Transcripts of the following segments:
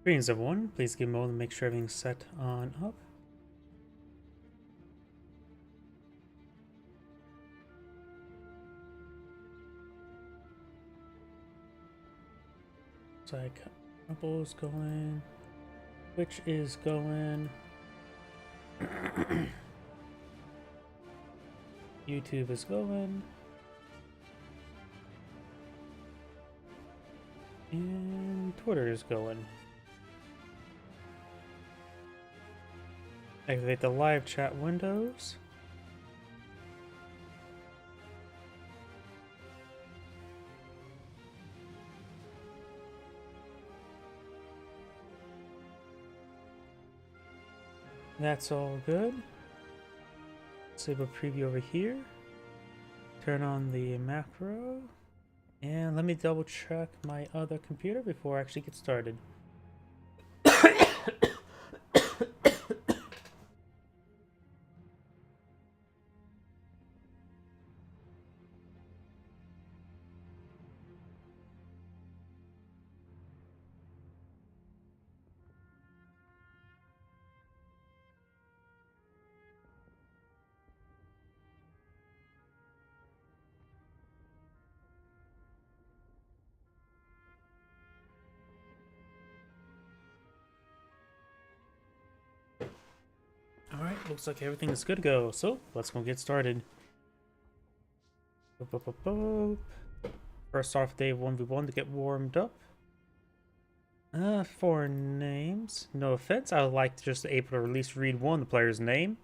Greetings everyone, please give me a moment to make sure everything's set on up. Looks like Rumple's going, Twitch is going, YouTube is going, and Twitter is going. Activate the live chat windows. That's all good. Disable preview over here. Turn on the macro. And let me double check my other computer before I actually get started. Alright, looks like everything is good to go, so let's go get started. First off, day 1v1 to get warmed up. Foreign names. No offense, I would like to just able to at least read the player's name.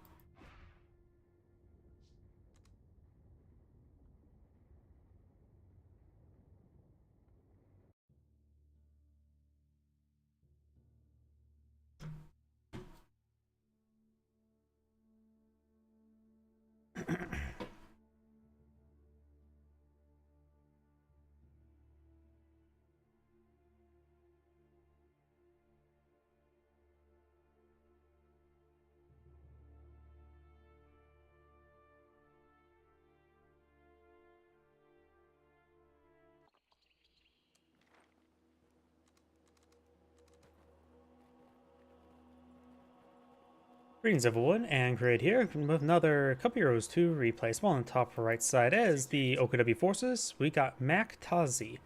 Greetings everyone, and Grid here with another couple heroes to replace. Well, on the top right side as the OKW forces, we got Mactazy.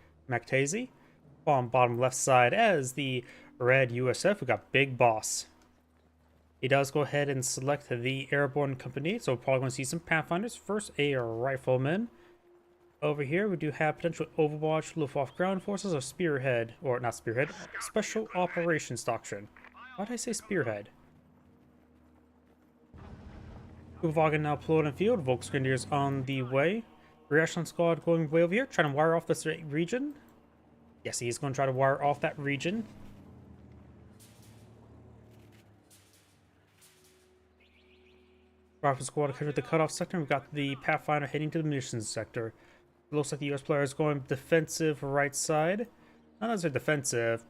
On bottom left side as the Red USF, we got Big Boss. He does go ahead and select the Airborne Company, so we're probably going to see some Pathfinders. First, a Rifleman. Over here, we do have potential Overwatch, Luftwaffe Ground Forces, or Spearhead, or not Spearhead, Special Operations Doctrine. Why did I say Spearhead? Uvogin now upload and field, Volksgrenadiers on the way. Rear Echelon Squad going way over here, trying to wire off this region. Yes, he's going to try to wire off that region. Rifle Squad covered the cutoff sector. We've got the Pathfinder heading to the munitions sector. It looks like the US player is going defensive right side. Not as a defensive.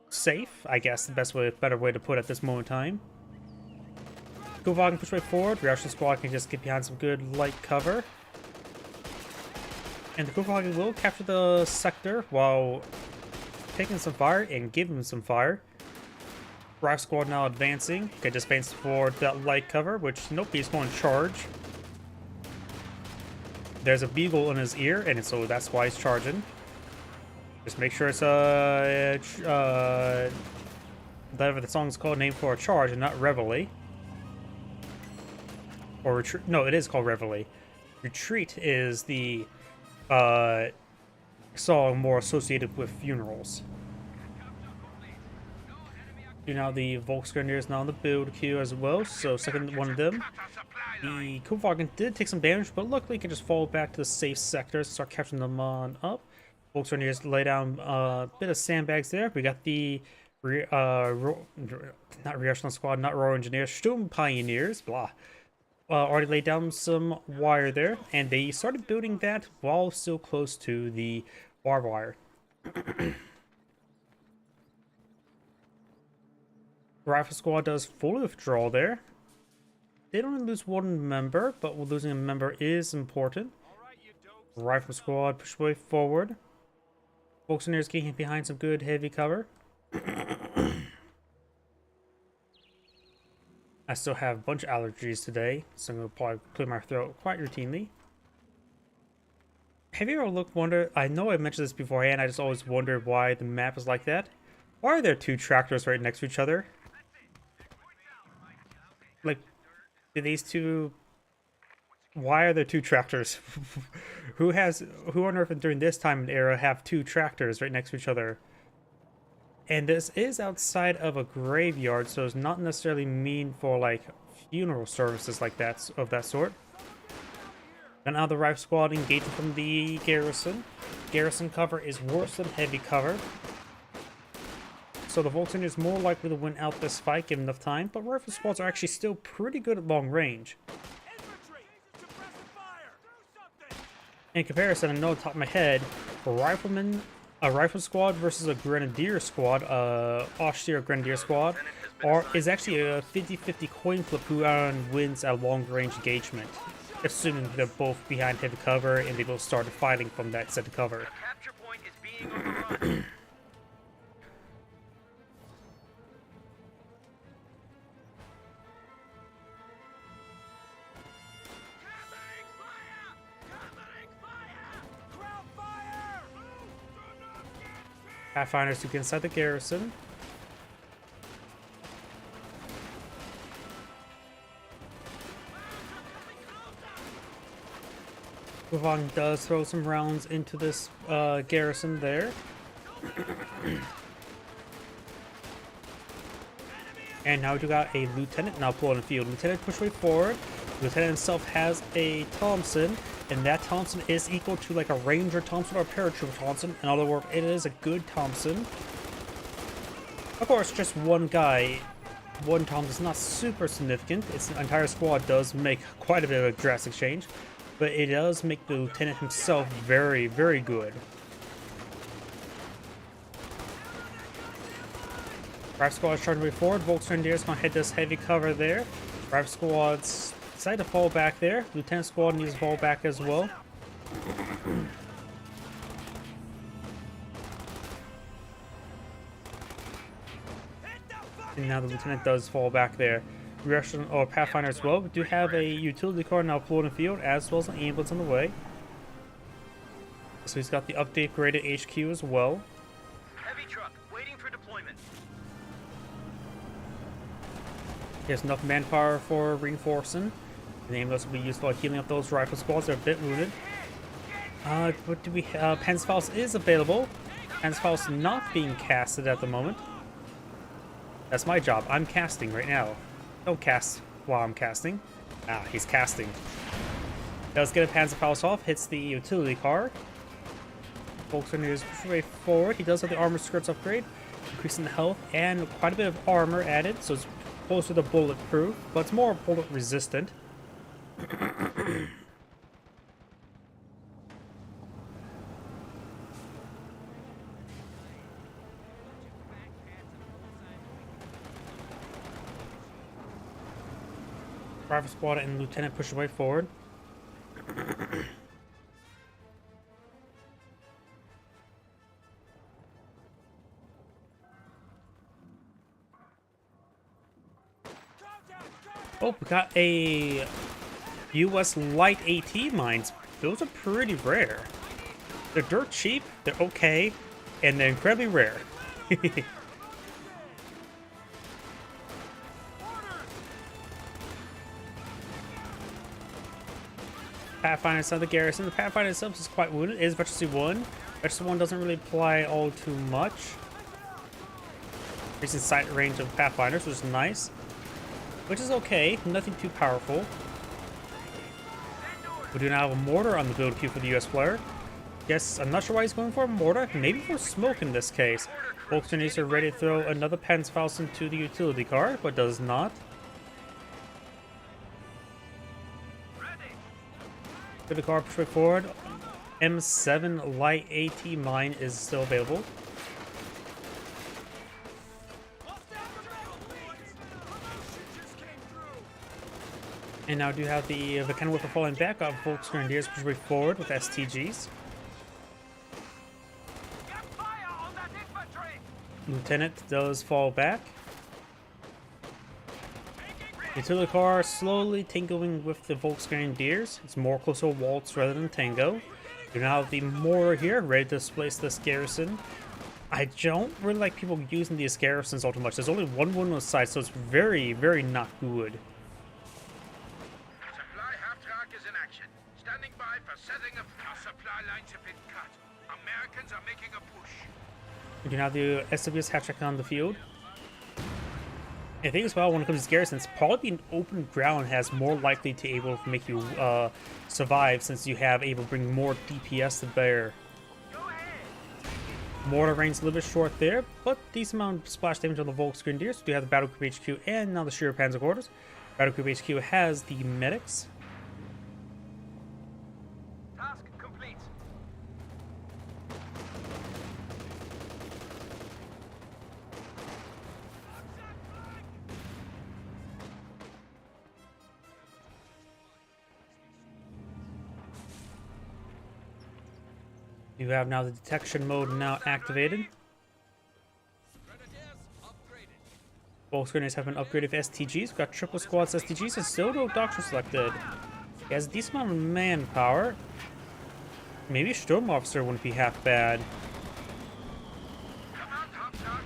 Safe, I guess, the better way to put it at this moment in time. Uvogin push way forward. Rear Echelon Squad can just get behind some good light cover. And the Uvogin will capture the sector while taking some fire and giving them some fire. Rifle Squad now advancing. Okay, just advance for that light cover, which nope, he's going to charge. There's a beagle in his ear, and so that's why he's charging. Just make sure it's whatever the song's called, named for a charge and not reveille. Or retreat. No, it is called reveille. Retreat is the song more associated with funerals. Now the Volksgrenadier is now on the build queue as well, so second one of them. The Uvogin did take some damage, but luckily can just fall back to the safe sector and start capturing them on up. Volksgrenadiers lay down a bit of sandbags there. We got the not Rear Echelon Squad, not Royal Engineers, Sturm Pioneers, blah. Already laid down some wire there, and they started building that while still close to the barbed wire. Rifle Squad does fully withdraw there. They don't lose one member, but losing a member is important. Rifle Squad push way forward. Volksgrenadiers getting behind some good heavy cover. I still have a bunch of allergies today, so I'm gonna probably clear my throat quite routinely. Have you ever wondered? I know I mentioned this beforehand. I just always wondered why the map is like that. Why are there two tractors right next to each other? Like, do these two? Why are there two tractors? Who on earth during this time and era have two tractors right next to each other? And this is outside of a graveyard, so it's not necessarily mean for like funeral services like that of that sort. And now the Rifle Squad engaging from the garrison. Garrison cover is worse than heavy cover. So the Volkson is more likely to win out this fight given enough time, but Rifle Squads are actually still pretty good at long range. In comparison, I know off the top of my head, a rifle squad versus a grenadier squad, Austria Grenadier squad, is actually a 50-50 coin flip who wins a long range engagement, assuming they're both behind heavy cover and they both started fighting from that set of cover. Capture point is being overrun. Pathfinders to get inside the garrison. Guvang does throw some rounds into this garrison there. And now we got a lieutenant now pulling the field. Lieutenant push way forward. Lieutenant himself has a Thompson, and that Thompson is equal to like a Ranger Thompson or a Paratrooper Thompson. In other words, it is a good Thompson. Of course, just one guy, one Thompson is not super significant. Its entire squad does make quite a bit of a drastic change, but it does make the Lieutenant himself very, very good. Rifle Squad is trying to move forward. Volkswagen is going to hit this heavy cover there. Rifle Squad's decide to fall back there. Lieutenant Squad needs to fall back as well. And now the Lieutenant does fall back there. Russian or Pathfinder as well. We do have a utility car now pulled in the field, as well as an ambulance on the way. So he's got the update graded HQ as well. Heavy truck waiting for deployment. He has enough manpower for reinforcing. The ambulance will be used for healing up those rifle squads that are a bit wounded. What do we have? Panzerfaust is available. Panzerfaust not being casted at the moment. That's my job. I'm casting right now. Don't cast while I'm casting. Ah, he's casting. Does get a Panzerfaust off, hits the utility car. Volkswagen is way forward. He does have the armor skirts upgrade, increasing the health and quite a bit of armor added, so it's closer to bulletproof, but it's more bullet resistant. Rifle Squad and Lieutenant push away forward. Oh, we got a US light AT mines. Those are pretty rare. They're dirt cheap, they're okay, and they're incredibly rare. Pathfinder inside the garrison. The Pathfinder itself is quite wounded. It is Veterancy 1. Veterancy 1 doesn't really apply all too much. Increasing sight range of Pathfinders, which is nice. Which is okay, nothing too powerful. We do now have a mortar on the build queue for the US player. Yes, I'm not sure why he's going for a mortar. Maybe for smoke in this case. Volkswagen are ready to throw another Panzerfaust into the utility car, but does not. To the car, push forward. M7 light AT mine is still available. And now do have the Cannon Whipper falling back up. Volks Grenadiers push forward with STGs. Lieutenant does fall back. Utility car slowly tangling with the Volksgrenadiers. It's more close to a waltz rather than tango. You now have the mortar here, ready to displace this garrison. I don't really like people using these garrisons all too much. There's only one wound on the side, so it's very, very not good. Supply half-track is in action. Standing by for setting up. Our supply lines have been cut. Americans are making a push. You can have the SWS half-track on the field. I think as well, when it comes to garrisons, probably being open ground has more likely to able to make you survive, since you have able to bring more DPS to bear. Mortar range a little bit short there, but decent amount of splash damage on the Volksgrenadiers. We have the Battle Group HQ and now the Sheer Panzer Quarters. Battle Group HQ has the medics. Task complete. You have now the detection mode now activated. Volksgrenadiers have been upgraded with STGs. We've got triple squads STGs and still no doctor selected. He has a decent amount of manpower. Maybe a Sturm Officer wouldn't be half bad.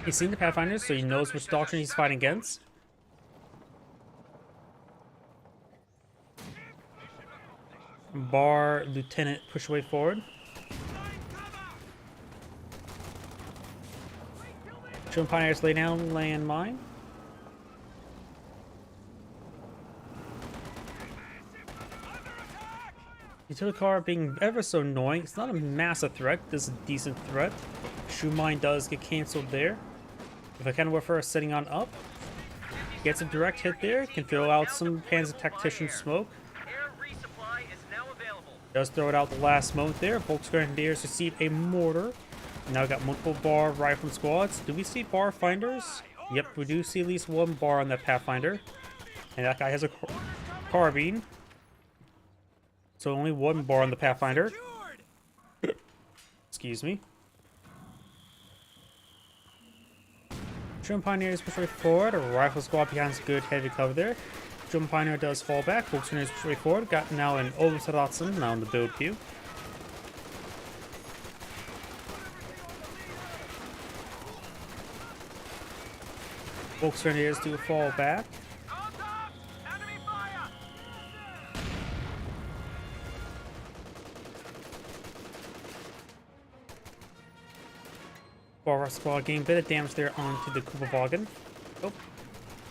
He's seen the Pathfinders, so he knows which doctrine he's fighting against. Bar Lieutenant push away forward. German Pioneers lay down landmine. Utility car being ever so annoying. It's not a massive threat. This is a decent threat. Shoe mine does get cancelled there. If I can Warfare setting on up. Gets a direct hit there. Can throw out some Panzer Tactician smoke. Air resupply is now available. Does throw it out the last moment there. Volksgrenadiers receive a mortar. Now we got multiple bar rifle squads. Do we see bar finders? Yep, we do see at least one bar on that Pathfinder. And that guy has a carbine. So only one bar on the Pathfinder. Excuse me. German Pioneers push right forward. A rifle squad behind good heavy cover there. German Pioneer does fall back. Volksgrenadiers push right forward. Got now an Oberstdotson now in the build queue. Volksgrenadiers do fall back. Enemy fire! Bar squad getting a bit of damage there onto the Kupferwagen. Oh,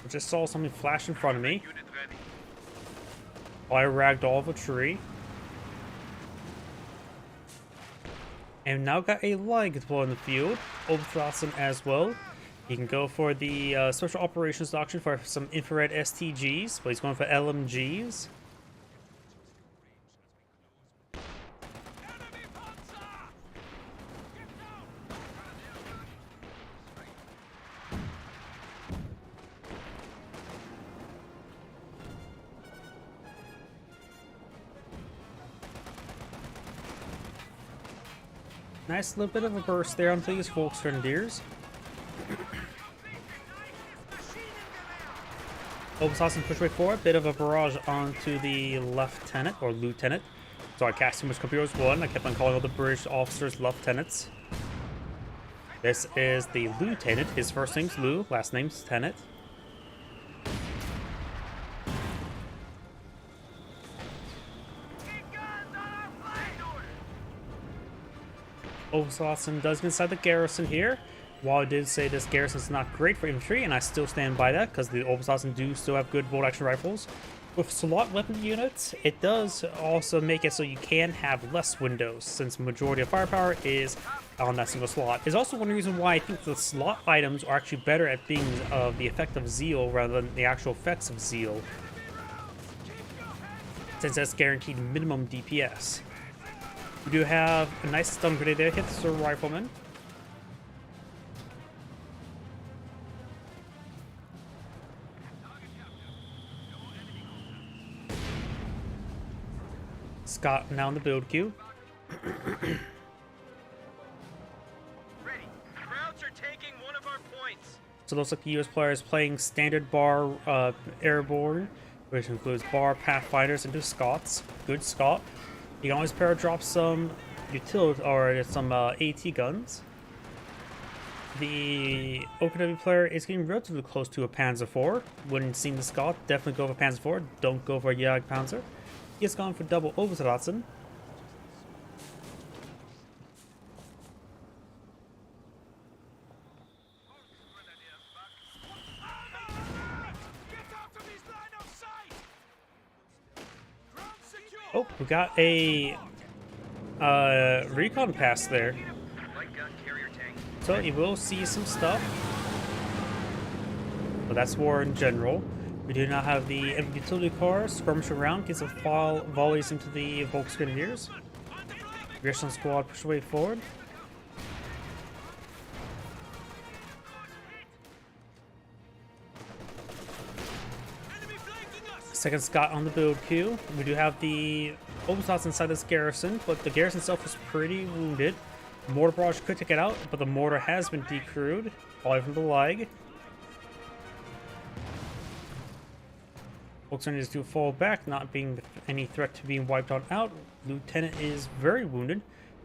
I just saw something flash in front of me. Unit ready. I ragged all of a tree. And now got a light deployed in the field. Oberstdotson as well. He can go for the Special Operations Doctrine for some infrared STGs, but he's going for LMGs. Nice little bit of a burst there onto these Volksgrenadiers. Oberstdotson push way forward, bit of a barrage onto the lieutenant or lieutenant. So I cast too much computers one. I kept on calling all the British officers lieutenants. This is the lieutenant. His first name's Lou, last name's Tennant. Oberstdotson does get inside the garrison here. While I did say this garrison is not great for infantry, and I still stand by that because the Oberstdotson do still have good bolt action rifles. With slot weapon units, it does also make it so you can have less windows, since the majority of firepower is on that single slot. It's also one reason why I think the slot items are actually better at being the effect of Zeal rather than the actual effects of Zeal, since that's guaranteed minimum DPS. We do have a nice stun grenade there, hits the rifleman. Scott now in the build queue. Ready. Krauts are taking one of our So it looks like the US player is playing standard bar airborne, which includes bar pathfinders into Scots. Good Scot. You can always pair drop some utility or some AT guns. The OKW player is getting relatively close to a Panzer IV. When seeing the Scot, definitely go for Panzer IV. Don't go for a Jagdpanzer. He has gone for double Obersatzen. Oh, we got a recon pass there. Light gun carrier tank. So you will see some stuff. But that's war in general. We do not have the enemy utility car skirmish around, gets a volleys into the Volksgrenadiers. Grierson squad push away forward. Second Scott on the build queue. We do have the Obersatzen inside this garrison, but the garrison itself is pretty wounded. Mortar barrage could take it out, but the mortar has been decrewed, probably from the lag. Volksgrenadiers do fall back, not being any threat to being wiped on out. Lieutenant is very wounded.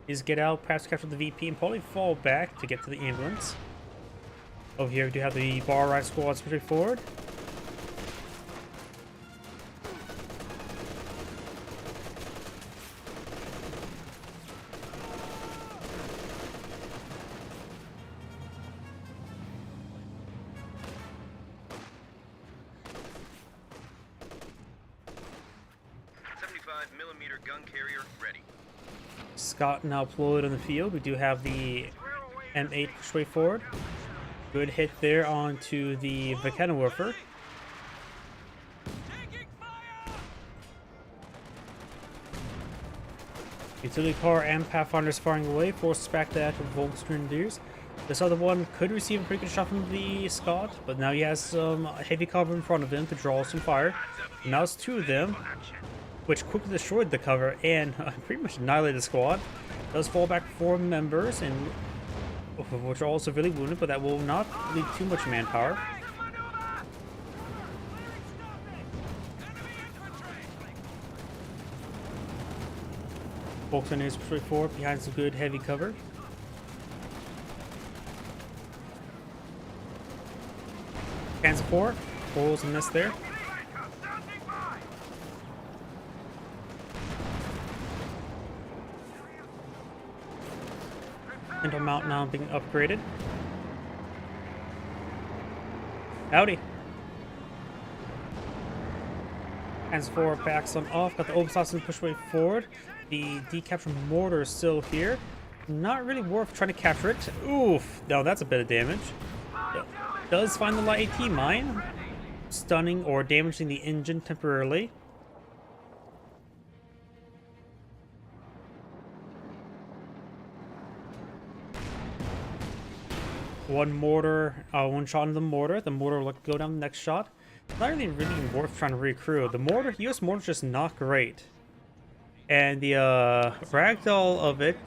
Is get out, perhaps capture the VP, and probably fall back to get to the ambulance. Over here we do have the bar ride squads pushing forward. Millimeter gun carrier ready. Scott now deployed on the field. We do have the M8 push way forward. Good hit there onto the Mechaniswerfer. Utility car and Pathfinders firing away, forces back the active Volksgrenadiers. This other one could receive a pretty good shot from the Scott, but now he has some heavy cover in front of him to draw some fire. Now it's two of them, which quickly destroyed the cover and pretty much annihilated the squad. Does fall back 4 members, and which are also really wounded, but that will not leave too much manpower. Volksgrenadiers push forward behind some good heavy cover. Panzer IV, holes and miss there. Pinto Mount now being upgraded. Howdy. Panzer IV backs on off. Got the Obersatzen push way forward. The decapture mortar is still here. Not really worth trying to capture it. Oof. No, that's a bit of damage. Does find the light AT mine, stunning or damaging the engine temporarily. One mortar, one shot into the mortar. The mortar will go down the next shot. Not really worth trying to recrew. The mortar, US mortar, is just not great. And the ragdoll of it,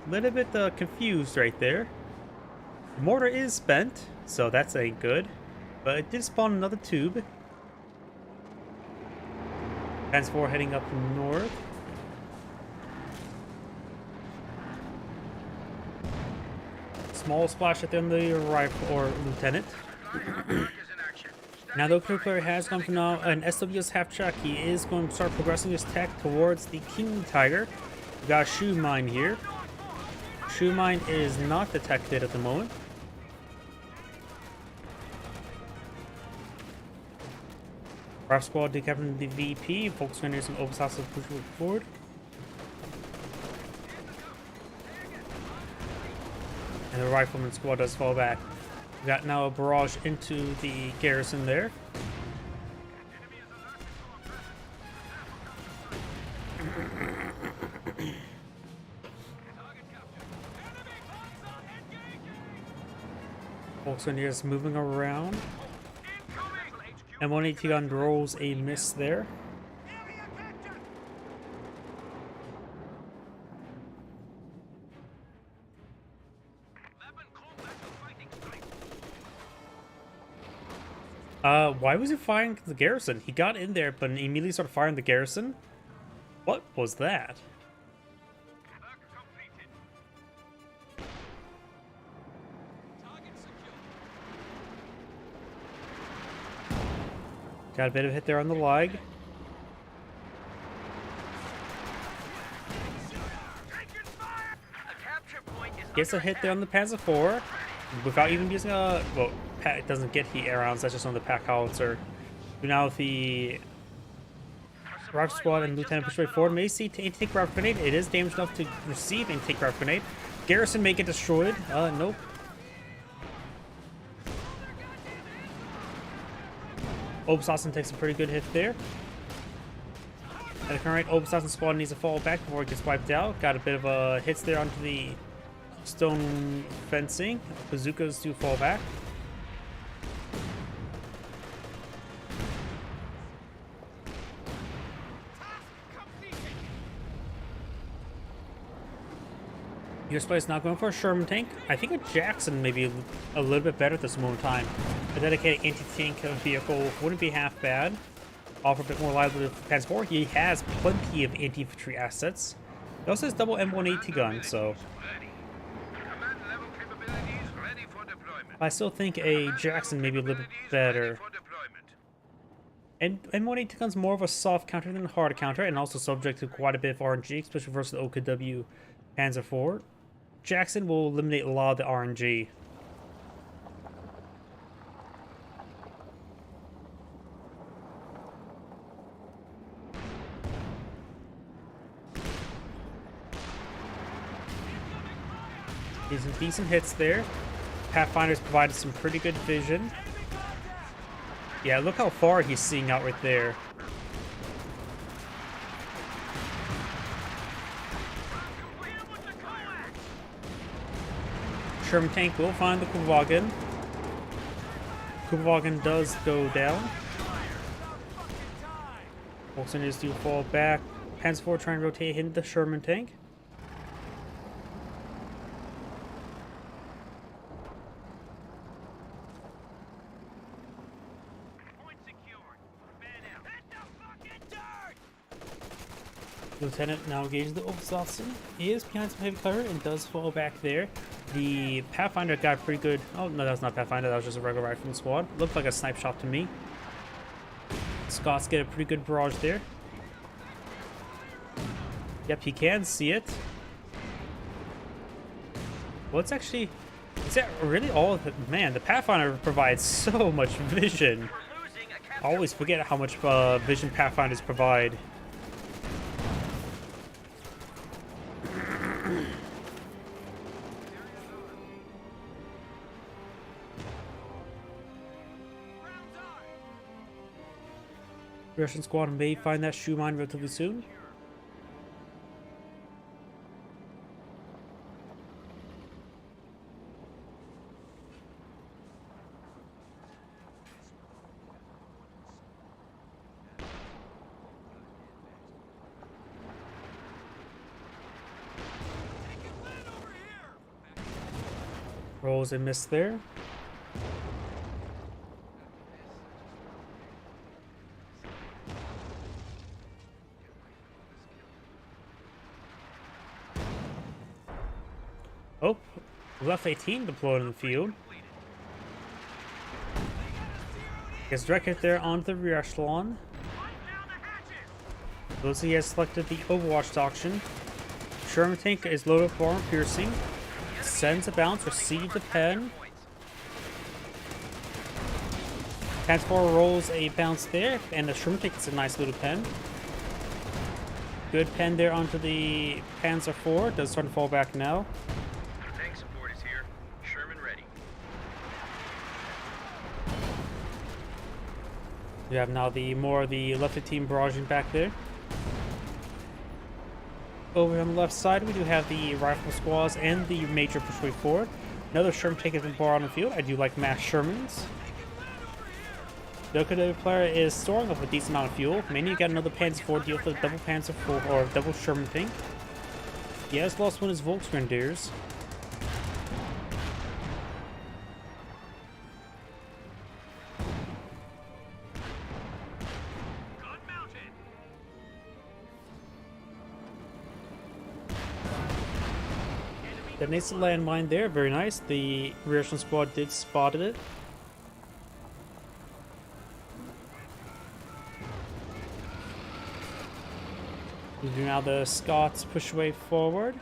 little bit confused right there. The mortar is spent, so that's ain't good. But it did spawn another tube. Panzer IV heading up north. Small splash at the end of the rifle or lieutenant. Now the OKW player has gone for now an SWS half track. He is going to start progressing his tech towards the King Tiger. We got a shoe mine here. Shoe mine is not detected at the moment. Rifle squad decapping the VP. Volksgrenadiers and Obersatzen push forward. And the rifleman squad does fall back. We got now a barrage into the garrison there. Volksgrenadiers moving around. M1AT gun rolls a miss there. Why was he firing the garrison? He got in there, but immediately started firing the garrison? What was that? Work completed. Target secure. Got a bit of hit there on the lag. Taking fire! A capture point is Gets a hit there on the Panzer IV without even using a... Well, it doesn't get heat air rounds, that's just on the pack howitzer. So now with the Rifle Squad and Lieutenant push right forward, may see anti-tank rifle grenade. It is damaged enough to receive anti-tank rifle grenade. Garrison may get destroyed. Nope. Obersassen takes a pretty good hit there. At the current rate, Obersassen squad needs to fall back before it gets wiped out. Got a bit of hits there onto the stone fencing. Bazookas do fall back. US play is not going for a Sherman tank. I think a Jackson may be a little bit better at this moment in time. A dedicated anti-tank vehicle wouldn't be half bad. Offer a bit more reliability for Panzer IV. He has plenty of anti-infantry assets. He also has double M180 gun, so ready. Command level capabilities ready for deployment. I still think a Jackson may be a little bit better. For deployment. And M180 gun's more of a soft counter than a hard counter, and also subject to quite a bit of RNG, especially versus the OKW Panzer IV. Jackson will eliminate a lot of the RNG. Decent hits there. Pathfinder's provided some pretty good vision. Yeah, look how far he's seeing out right there. Sherman tank will find the Kugelwagen. Kugelwagen does go down. Wilson is to fall back. Panzer IV trying to rotate into the Sherman tank. Point secured. Man out. Hit the fucking dirt! Lieutenant now engages the Obersassen. He is behind some heavy cover and does fall back there. The Pathfinder got pretty good. Oh, no, that was not Pathfinder. That was just a regular rifle squad. Looked like a snipe shot to me. Scots get a pretty good barrage there. Yep, he can see it. Well, it's actually... Is that really all of it? Man, the Pathfinder provides so much vision. We're losing a capture. I always forget how much vision Pathfinders provide. Russian squad may find that shoe mine relatively soon. Rolls and miss there. Oh, left 18 deployed in the field. Gets direct hit there onto the rear echelon. Those he has selected the Overwatch auction. Sherman tank is loaded up for armor piercing. Sends a bounce, receives a pen. Panzer IV rolls a bounce there, and the Sherman tank gets a nice little pen. Good pen there onto the Panzer IV. Does start to fall back now. Tank support is here. Sherman ready. We have now the left 15 barraging back there. Over on the left side, we do have the rifle squads and the major push way forward. Another Sherman tank has been brought on the field. I do like mass Shermans. The OKW player is storing up a decent amount of fuel. Mainly you got another Panzer IV deal for the double Panzer IV or double Sherman tank. He has lost one of his Volksgrenadiers. Detonates the landmine there, very nice. The rear squad did spotted it. Now the Scots push way forward.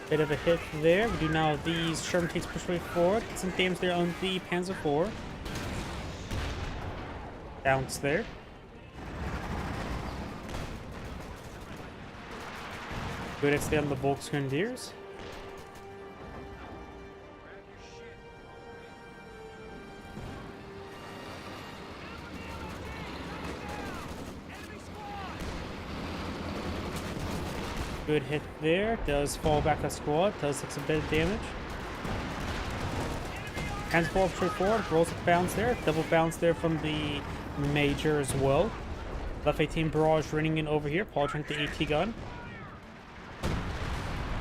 Bit of a hit there. We do now these Sherman tanks push way forward. Get some damage there on the Panzer IV. Bounce there. Good hits there on the Volksgrenadiers. Good hit there. Does fall back that squad. Does take some bit of damage. Panzer IV straight forward. Rolls a bounce there. Double bounce there from the Major as well. Left 18 barrage running in over here. Paul trying the AT gun.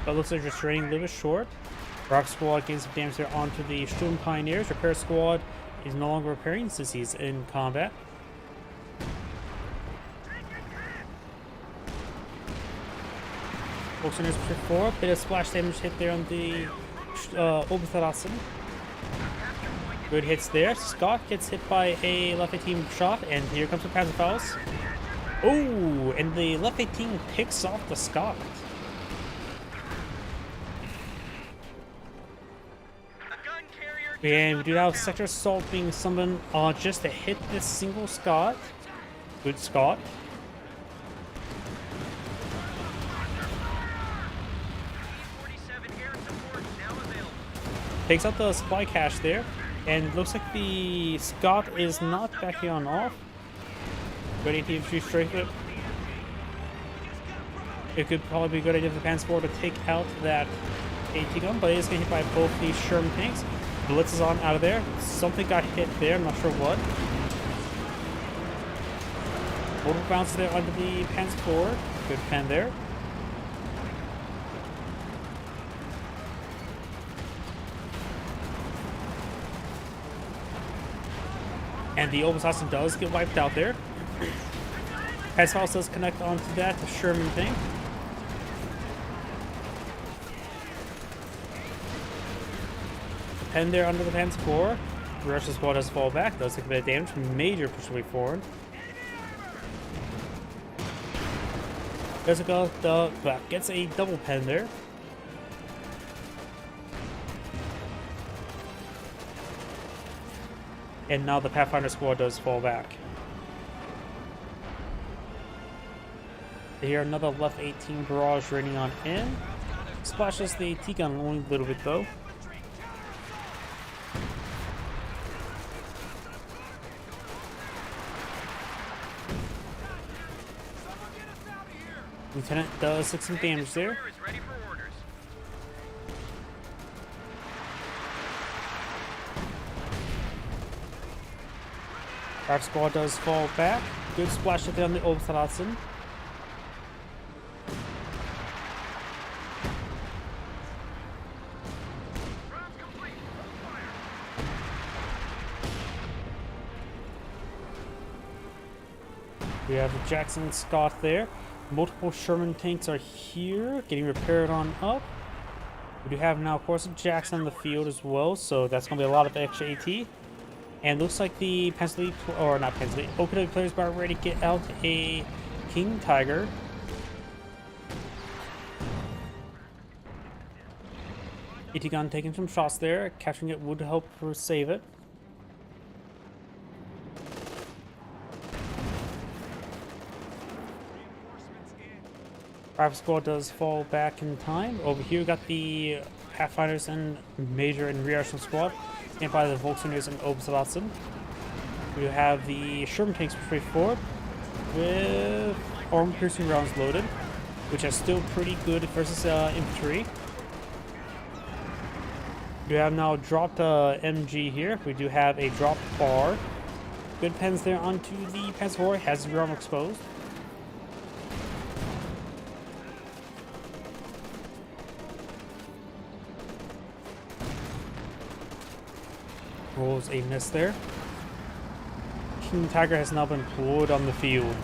But looks like just running a little bit short. Rock squad gains some damage there onto the Sturm Pioneers. Repair squad is no longer repairing since he's in combat. Volksgrenadiers push forward. Bit of splash damage hit there on the Oberthrassen. Good hits there. Scott gets hit by a left 18 shot, and here comes the Panzerfaust. Oh, and the left 18 picks off the Scott. And we do have Sector Assault being summoned just to hit this single Scott. Good Scott. Takes out the supply cache there, and looks like the Scott is not backing on off. Ready to infantry straight it. It could probably be a good idea for the Panzer IV to take out that AT gun, but it is getting hit by both these Sherman tanks. Blitz is on out of there. Something got hit there, I'm not sure what. Mortar bounce there under the Panzer IV. Good pen there. And the Oberhausen does get wiped out there. Panzerfaust does connect onto that Sherman thing. Pen there under the Panzer IV. The Russian squad does fall back. Does take a bit of damage. Major push way forward. There's a go. Gets a double pen there. And now the Pathfinder squad does fall back. Here another left 18 barrage raining on in. Splashes the T-gun only a little bit though. Lieutenant does take some damage there. Our squad does fall back. Good splash hit on the Oberthrassen. We have the Jackson and Scott there. Multiple Sherman tanks are here, getting repaired on up. We do have now, of course, a Jackson on the field as well, so that's going to be a lot of extra AT. And looks like the Pennsylvania, or not Pennsylvania, Okinawa players are ready to get out a King Tiger. AT gun taking some shots there. Capturing it would help save it. Private squad does fall back in time. Over here we got the Pathfinders and Major and Rear Arsenal squad. Stand by the Volksgrenadiers and Oberhausen. We have the Sherman tanks straight forward with armor-piercing rounds loaded, which is still pretty good versus infantry. We have now dropped MG here. We do have a drop bar. Good pens there onto the Panzer IV. Has the armor exposed. Rolls a miss there. King Tiger has now been deployed on the field.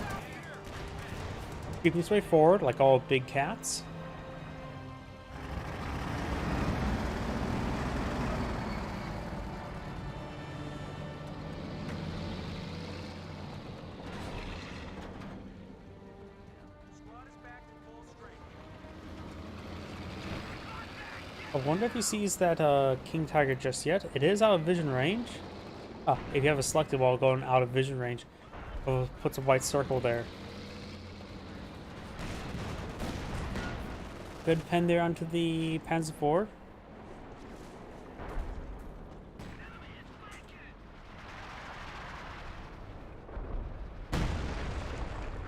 Keeping its way forward like all big cats. I wonder if he sees that King Tiger just yet. It is out of vision range. Ah, if you have a selected while going out of vision range, it puts a white circle there. Good pen there onto the Panzer IV.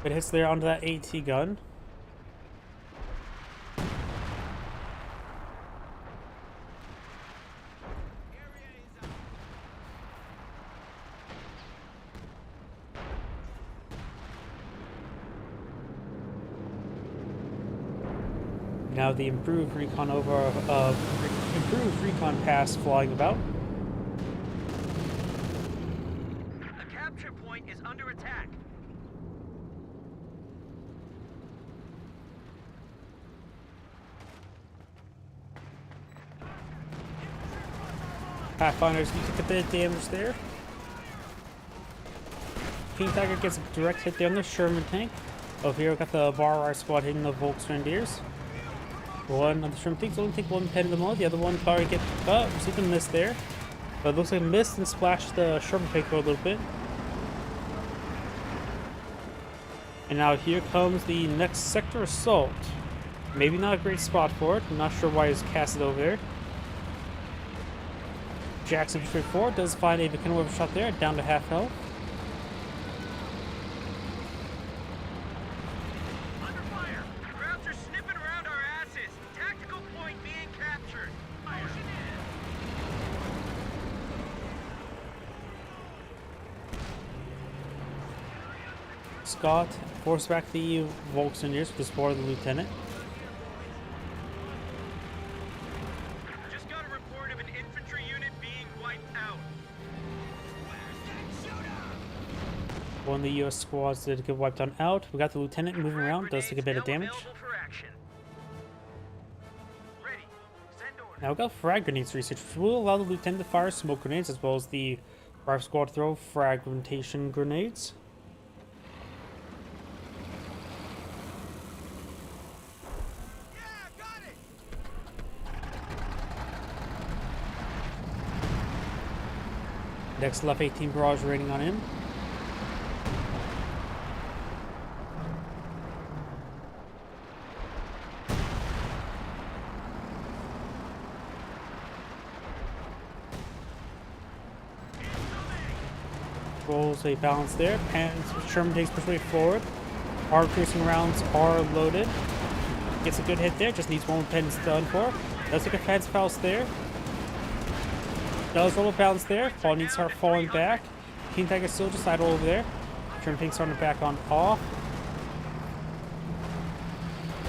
Good hits there onto that AT gun. Now the improved recon improved recon pass flying about. The capture point is under attack. Pathfinders, you took a bit of damage there. King Tiger gets a direct hit there on the Sherman tank. Over here we got the Bar squad hitting the Volksgrenadiers. One of the Sherman tanks only take one pen of them all. The other one probably get received a miss there. But it looks like it missed and splashed the Sherman tank for a little bit. And now here comes the next sector assault. Maybe not a great spot for it. I'm not sure why he's casted over there. Jackson straight forward does find a Vickenweber shot there, down to half health. Under fire! Krauts are sniffing around our asses. Tactical point being captured. Motion in. Scott forced back the Volksgrenadiers with the support of the lieutenant. Just got a report of an infantry unit being wiped out. Where's that shooter? One of the US squads did get wiped on out. We got the lieutenant moving around, does take a bit of damage. Available for action. Ready. Send order. Now we got frag grenades research, which will allow the lieutenant to fire smoke grenades as well as the rifle squad to throw fragmentation grenades. Next left 18 barrage rating on him. Rolls a balance there. And Sherman takes persuade forward. Arm piercing rounds are loaded. Gets a good hit there. Just needs one pen done for. Does take a fence faust there. Does roll a bounce there. Fall needs to start falling back. King Tiger still just idle over there. Sherman takes starting to back on off.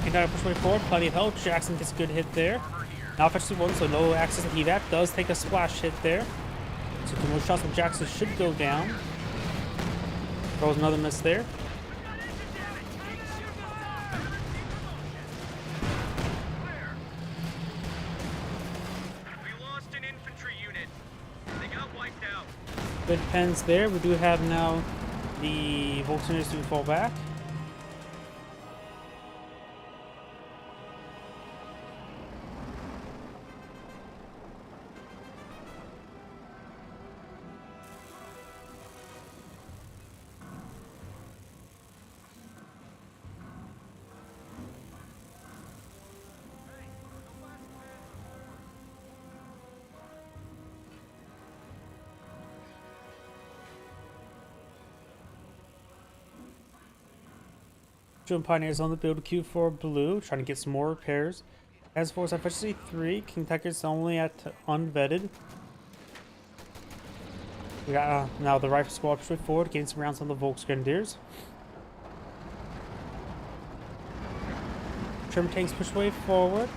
King Tiger push way forward. Plenty of help. Jackson gets a good hit there. Now fetches one, so no access to evac. Does take a splash hit there. So two more shots from Jackson should go down. Throws another miss there. We lost an infantry unit. They got wiped out. Good pens there. We do have now the Volksgrenadiers to fall back. Jump Pioneers on the build queue for blue, trying to get some more repairs. As for efficiency 3, King Tiger's only at unvetted. We got now the rifle squad push forward, getting some rounds on the Volksgrenadiers. Sherman tanks push way forward.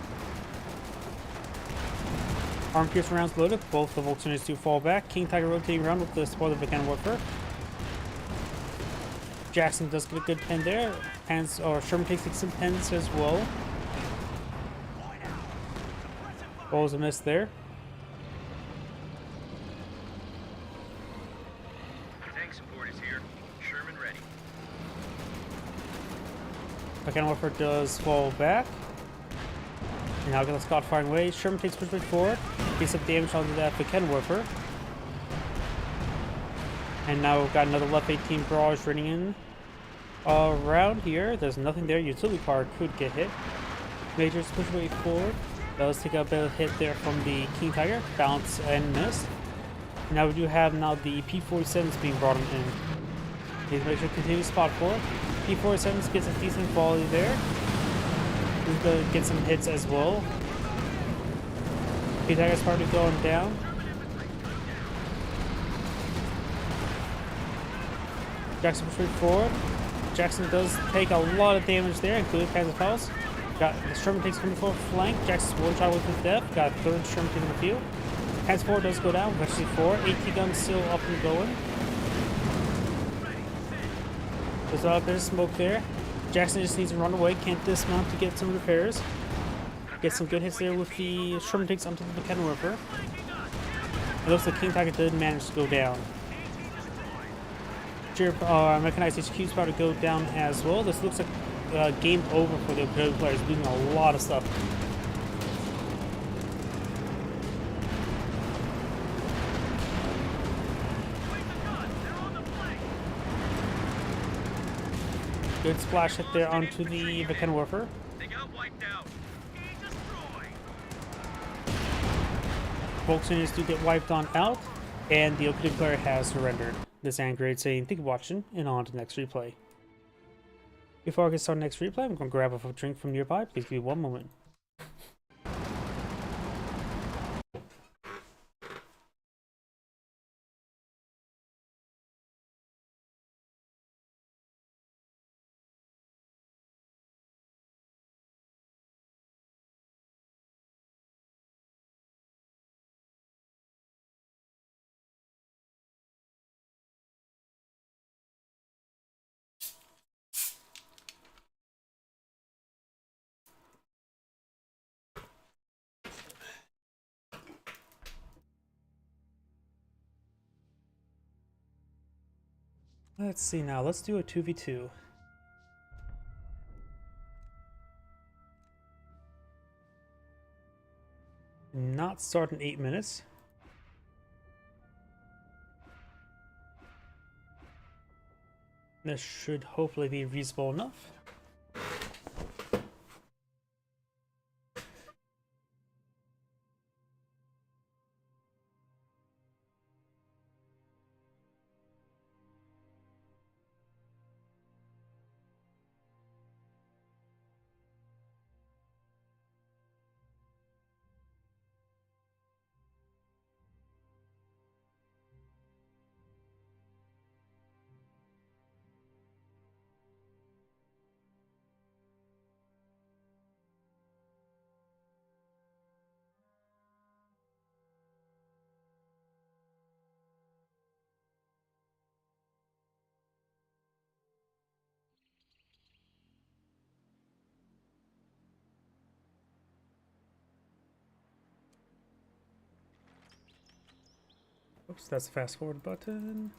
Arm piercing rounds loaded. Both the Volksgrenadiers do fall back. King Tiger rotating around with the support of the Vickenwerfer. Jackson does get a good pen there. Pens, or Sherman takes some pens as well. Balls a miss there. Tank support is here. Sherman ready. Mechanwarfare does fall back. And now gonna Scott firing away. Sherman takes pushback forward. Takes some damage onto that Mechanwarfare. And now we've got another left 18 barrage running in. Around here, there's nothing there. Utility car could get hit. Majors push way forward. Does take a bit of hit there from the King Tiger. Bounce and miss. Now we do have the P-47s being brought in. These Major continue spot forward. P-47s gets a decent volley there. He's gonna get some hits as well. King Tiger's probably going down. Jackson push forward. Jackson does take a lot of damage there, including Panzer Palace. Got Sherman takes from the forward flank. Jackson's one shot away from death. Got a third Sherman in the field. Panzer 4 does go down. Eventually 4. AT gun still up and going. There's a bit of smoke there. Jackson just needs to run away. Can't dismount to get some repairs. Get some good hits there with the Sherman takes onto the Mechanwarfare. It looks like King Tiger did manage to go down. Mechanized HQ is about to go down as well. This looks like game over for the good players, losing a lot of stuff. Good splash hit there onto the Mechanwarfare. They got wiped out. Volkswagens do get wiped on out, and the OKW player has surrendered. This is Angrade saying thank you for watching, and on to the next replay. Before I get started next replay, I'm going to grab a drink from nearby. Please give me one moment. Let's see now. Let's do a 2v2. Not start in 8 minutes. This should hopefully be reasonable enough. Oops, that's the fast forward button.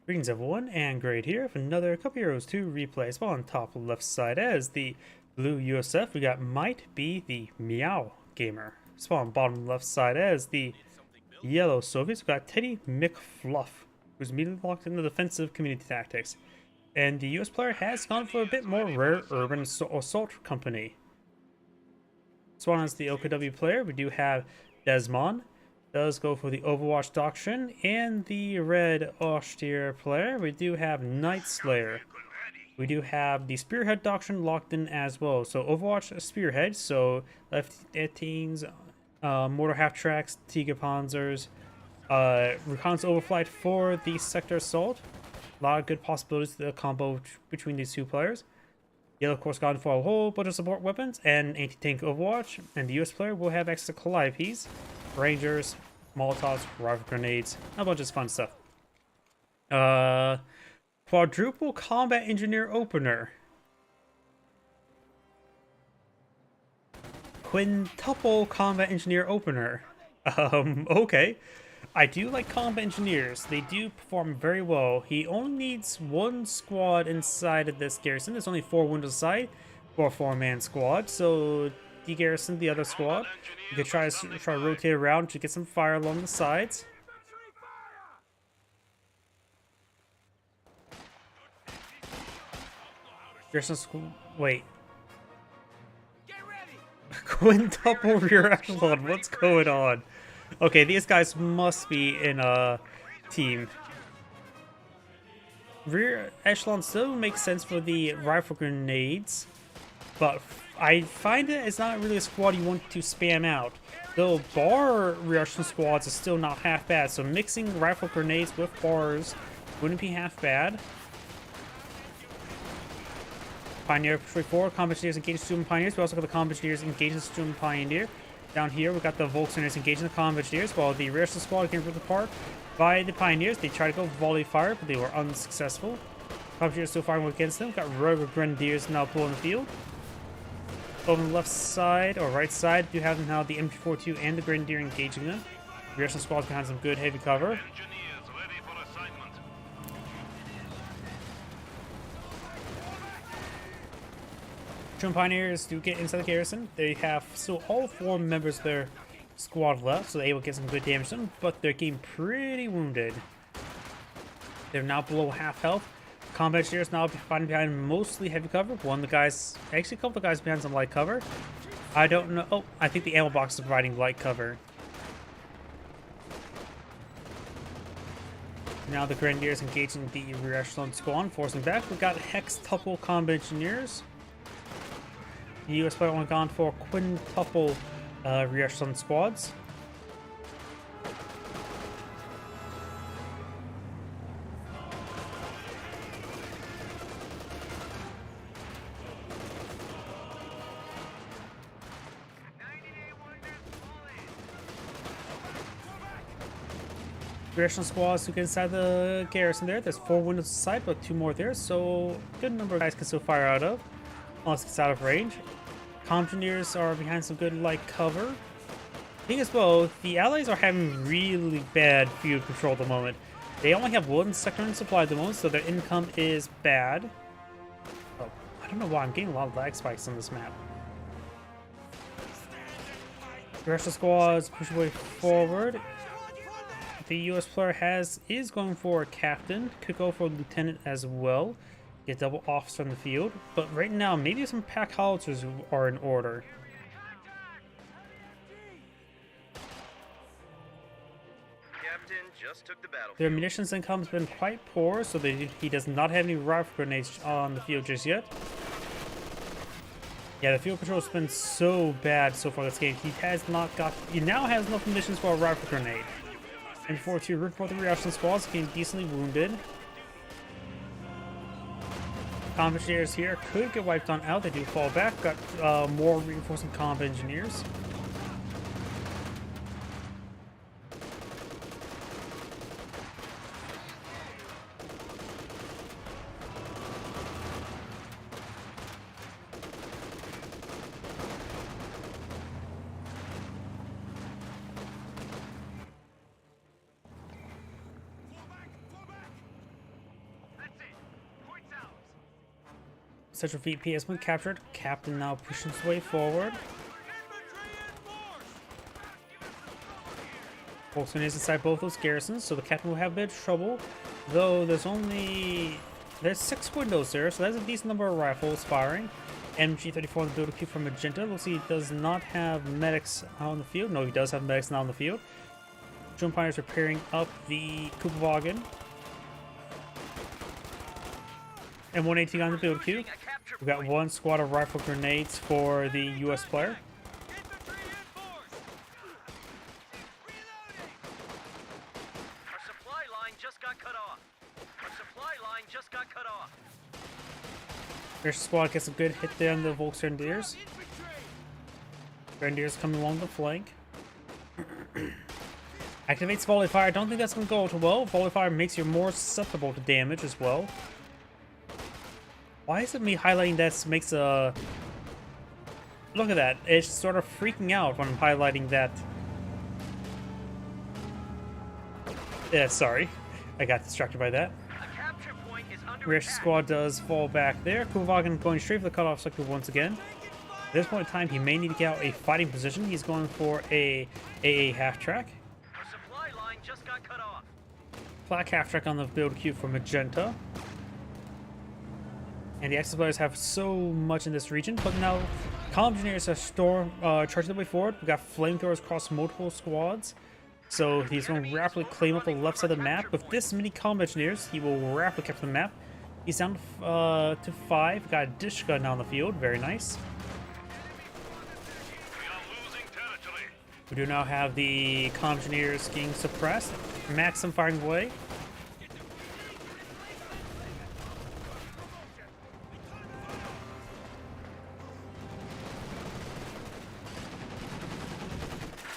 Greetings everyone, and Grade here with another Cup Heroes 2 replay. As well on top left side as the blue USF, we got Might Be the Meow Gamer. As well on bottom left side as the yellow Soviets, we got Teddy McFluff, who's immediately locked into defensive community tactics. And the US player has gone for a bit more rare urban assault company. As well as the OKW player, we do have Desmond. Does go for the Overwatch Doctrine, and the red austere player, we do have Night Slayer. We do have the Spearhead Doctrine locked in as well. So Overwatch Spearhead, so left 18s, Mortar Half Tracks, Tiger Panzers, Reconnaissance Overflight for the Sector Assault. A lot of good possibilities to the combo between these two players. Yellow, of course, gone for a whole bunch of support weapons and anti-tank Overwatch, and the US player will have access to Calliope's, Rangers, Molotovs, rifle grenades, a bunch of fun stuff. Quadruple Combat Engineer Opener. Quintuple Combat Engineer Opener. Okay. I do like combat engineers. They do perform very well. He only needs one squad inside of this garrison. There's only 4 windows aside for a 4-man squad. So de-garrison the other squad. You could try to rotate around to get some fire along the sides. Wait. Quintuple rear echelon. What's going on? Okay, these guys must be in a team. Rear echelon still makes sense for the rifle grenades, but I find it's not really a squad you want to spam out. Though bar rear echelon squads is still not half bad, so mixing rifle grenades with bars wouldn't be half bad. Pioneer Infantry 4, Combat Engineers engaging Student Pioneers. We also got the Combat Engineers engaging Student Pioneer. Down here, we got the Volkswagens engaging the Combat Engineers, while the rear squad getting ripped apart by the Pioneers. They tried to go volley fire, but they were unsuccessful. Combat Engineers still firing against them. Got Rogue Grenadiers now pulling the field. Over on the left side, or right side, you have now the MG42 and the Grenadier engaging them. Rear squad's behind some good heavy cover. Student Pioneers do get inside the garrison. They have still all 4 members of their squad left, so they're able to get some good damage to them, but they're getting pretty wounded. They're now below half health. Combat Engineers now fighting behind mostly heavy cover. One of the guys, actually a couple of guys behind some light cover. I don't know. Oh, I think the ammo box is providing light cover. Now the Grenadiers engaging the rear echelon squad, forcing back. We got Hextuple Combat Engineers. The US player only gone for quintuple rear echelon squads. Rear echelon squads who get inside the garrison there. There's 4 windows inside, but 2 more there, so good number of guys can still fire out of. Unless it's out of range. Engineers are behind some good light cover. Thing as well, the allies are having really bad field control at the moment. They only have 1 sector in supply at the moment, so their income is bad. Oh, I don't know why I'm getting a lot of lag spikes on this map. The rest of the squads push away forward. The US player is going for a captain, could go for a lieutenant as well. Get double officer on the field, but right now maybe some pack howitzers are in order. Captain just took the battlefield. Their munitions income has been quite poor, so he does not have any rifle grenades on the field just yet. Yeah, the field control has been so bad so far this game. He now has enough munitions for a rifle grenade. And before 2 root for the rear echelon squads, getting decently wounded. Combat engineers here could get wiped on out. They do fall back. Got more reinforcing combat engineers. Central VP has been captured. Captain now pushing his way forward. Volkswagen is inside both those garrisons, so the captain will have a bit of trouble. Though there's 6 windows there, so that's a decent number of rifles firing. MG34 on the build queue from Magenta. Looks like he does not have medics on the field. No, he does have medics now on the field. Drone Pioneers repairing up the Kupwagen. And 118 on the build queue. We've got 1 squad of rifle grenades for the US player. Our supply line just got cut off. Their squad gets a good hit there on the Volksgrenadiers. Grenadiers coming along the flank. Activates volley fire. I don't think that's going to go too well. Volley fire makes you more susceptible to damage as well. Why is it me highlighting that makes a... Look at that. It's sort of freaking out when I'm highlighting that. Yeah, sorry. I got distracted by that. A capture point is under Rear attack. squad does fall back there. Kuvagan going straight for the cutoff sector once again. At this point in time, he may need to get out a fighting position. He's going for a AA half track. The supply line just got cut off. Black half track on the build queue for Magenta. And the Axis players have so much in this region, but now Column Engineers have charged their way forward. We got flamethrowers across multiple squads. So he's going to rapidly claim up the left side of the map. With this many Column Engineers, he will rapidly capture the map. He's down to 5. We got Dishka now on the field. Very nice. We are losing territory. We do now have the Column Engineers getting suppressed. Maxim firing away.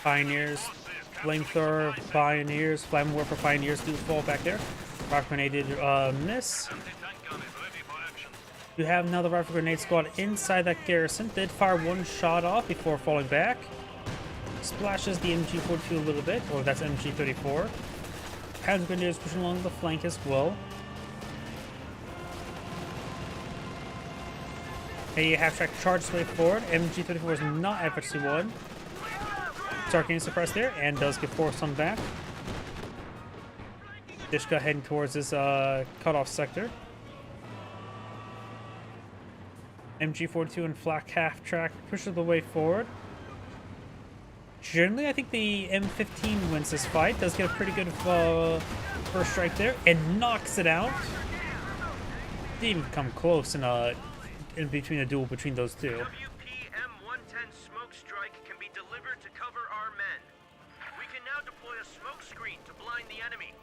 Pioneers, flamethrower, pioneers, flame warfare pioneers do fall back there. Rocket grenade did miss. Anti-tank gun is ready for action. You have now the rifle grenade squad inside that garrison. Did fire one shot off before falling back. Splashes the MG42 a little bit, or that's MG34. Panzer grenadiers pushing along the flank as well. A half-track charge way forward. MG34 is not FHC1. Start getting suppressed there, and does get forced on back. Dishka heading towards this cutoff sector. MG42 and flak half-track pushes the way forward. Generally, I think the M15 wins this fight. Does get a pretty good first strike there, and knocks it out. Didn't even come close in between a duel between those two. WP-M110 smoke strike can be delivered to cover our men. We can now deploy a smoke screen to blind the enemy.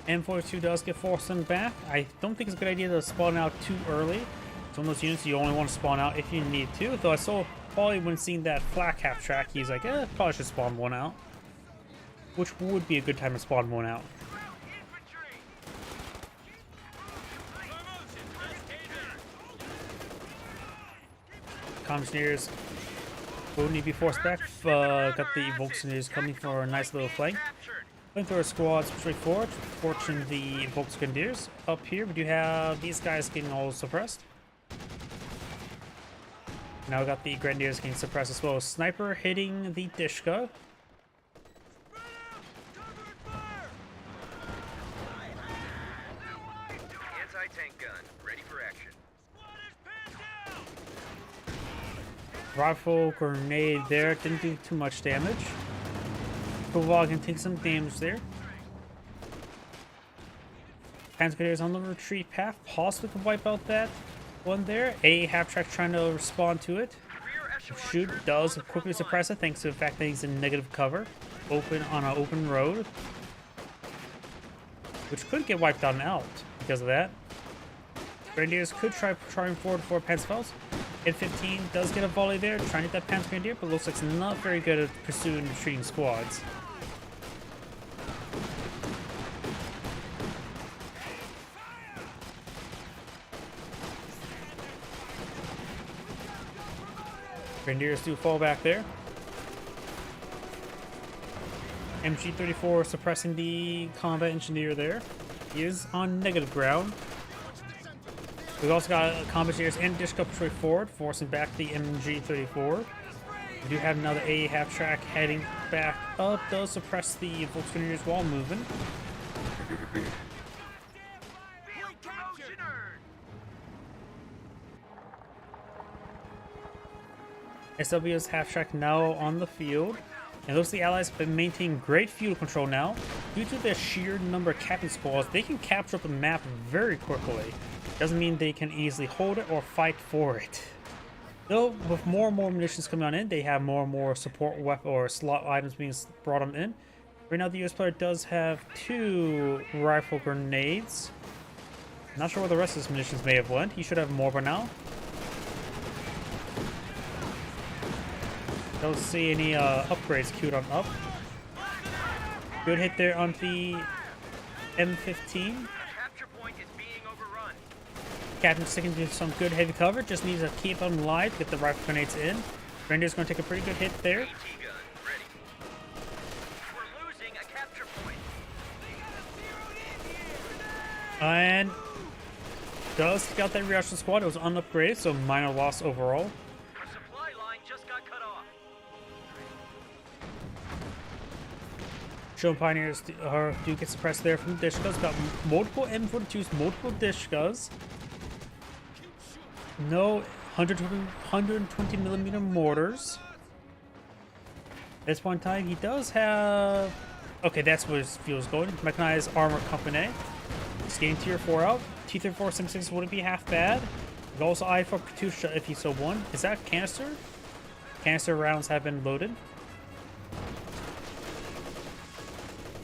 M42 does get forced in back. I don't think it's a good idea to spawn out too early. It's one of those units you only want to spawn out if you need to. Though I saw probably when seeing that flak half track, he's like, probably should spawn one out. Which would be a good time to spawn one out. Commissioners will need to be forced back. Got the Volkswagens coming for a nice little flank. Flamethrower squads straight forward, fortune the Volksgrenadiers. Up here, we do have these guys getting all suppressed. Now we got the Grenadiers getting suppressed as well. Sniper hitting the Dishka. Anti-tank gun, ready for action. Rifle grenade there, didn't do too much damage. Koval can take some damage there. Panzer Grenadiers on the retreat path, possibly can wipe out that one there. A half-track trying to respond to it. Shoot does quickly suppress it thanks to the fact that he's in negative cover. Open on an open road. Which could get wiped out because of that. Grenadiers could try charging forward for Panzerfaust. N15 does get a volley there, trying to get that Panzer Grenadier, but looks like it's not very good at pursuing and retreating squads. Grenadiers do fall back there. MG34 suppressing the combat engineer there. He is on negative ground. We've also got combat engineers and Dishka straight forward, forcing back the MG34. We do have another A half-track heading back up, does suppress the Volksgrenadiers while moving. SW's half-track now on the field. And those the Allies have been maintaining great field control now. Due to the sheer number of captain squads, they can capture up the map very quickly. Doesn't mean they can easily hold it or fight for it. Though, with more and more munitions coming on in, they have more and more support weapon or slot items being brought on in. Right now, the US player does have 2 rifle grenades. Not sure where the rest of his munitions may have went. He should have more by now. Don't see any upgrades queued on up. Good hit there on the M15. Capture point is being overrun. Captain sticking to some good heavy cover. Just needs to keep them alive to get the rifle grenades in. Grenadier's going to take a pretty good hit there. AT gun ready. We're losing a capture point. And does take out that reaction squad. It was unupgraded, so minor loss overall. Our supply line just got cut off. Shown Pioneers do get suppressed there from the Dishkas. Got multiple M42s, multiple Dishkas. No 120 millimeter mortars. At this point in time, he does have... Okay, that's where his fuel's going. Mechanized Armor Company. He's getting tier 4 out. T-3476 wouldn't be half bad. There's also eye for Katusha if he so won. Is that canister? Canister rounds have been loaded.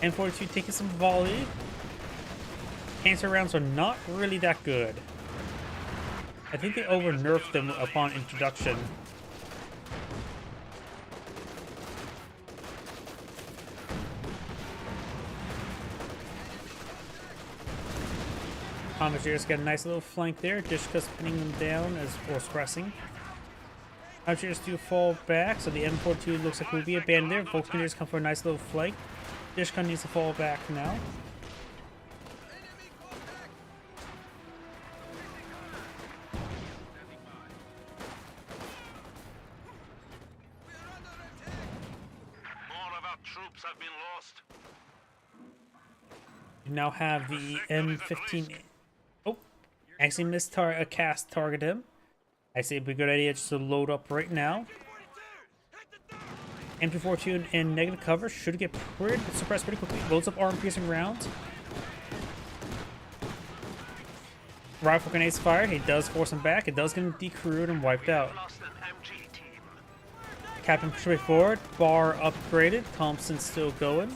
M42 taking some volley. Canister rounds are not really that good. I think they over-nerfed them upon introduction. Commandeers get a nice little flank there. Dishka's pinning them down as force pressing. Commandeers do fall back, so the M42 looks like we'll be abandoned there. Volkswagens come for a nice little flank. Dishka needs to fall back now. More of our troops have been lost. You now have the M15. Oh, actually missed a cast target him. I say it'd be a good idea just to load up right now. MP42 in negative cover should get suppressed pretty quickly. Loads up arm piercing rounds. Rifle grenades fired. It does force him back. It does get him decrewed and wiped out. Captain pushed forward. Bar upgraded. Thompson's still going.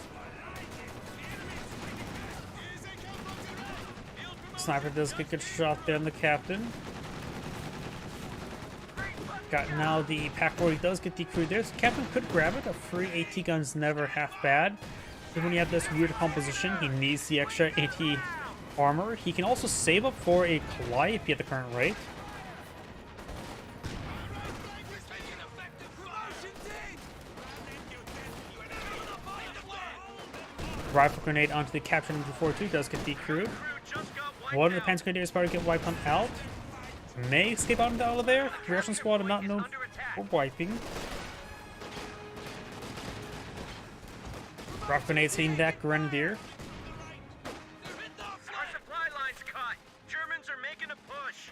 Sniper does get a good shot there on the captain. Got now the Pack 40 does get decrewed there. So captain could grab it. A free AT gun's never half bad. But when you have this weird composition, he needs the extra AT armor. He can also save up for a Calliope at the current rate. Rifle grenade onto the Captain MP42 does get decrewed. One of the Panzer Grenadiers about to get wiped on out. May escape out into there. The Russian squad are not known for wiping. Rock grenades hitting that Grenadier. Our supply line's cut. Germans are making a push.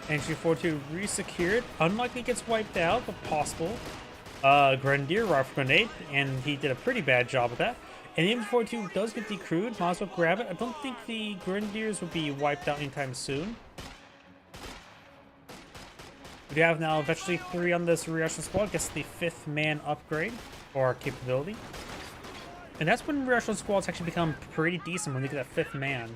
Entry 42 resecured. Unlikely gets wiped out, but possible. Grenadier rifle grenade, and he did a pretty bad job of that. And the M42 does get decrewed. Might as well grab it. I don't think the Grenadiers will be wiped out anytime soon. We have now eventually 3 on this Russian squad. Gets the 5th man upgrade or capability. And that's when Russian squads actually become pretty decent when they get that 5th man.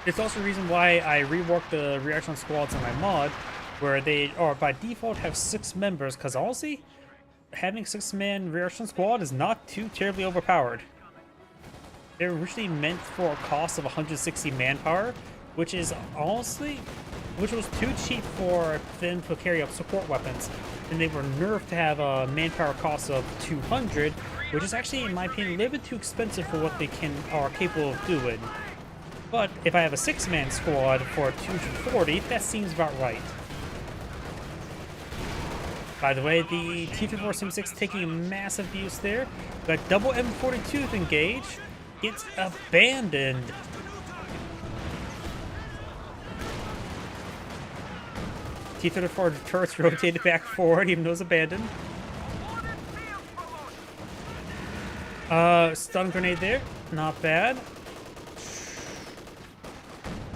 It's also the reason why I reworked the reaction squads in my mod, where they are by default have 6 members, because honestly, having 6-man reaction squad is not too terribly overpowered. They're originally meant for a cost of 160 manpower, which is honestly, which was too cheap for them to carry up support weapons. And they were nerfed to have a manpower cost of 200, which is actually, in my opinion, a little bit too expensive for what they are capable of doing. But if I have a 6-man squad for 240, that seems about right. By the way, the T-3476 taking a massive abuse there. Got double M42 to engage. Gets abandoned. T-34 turrets rotated back forward, even though it's abandoned. Stun grenade there. Not bad.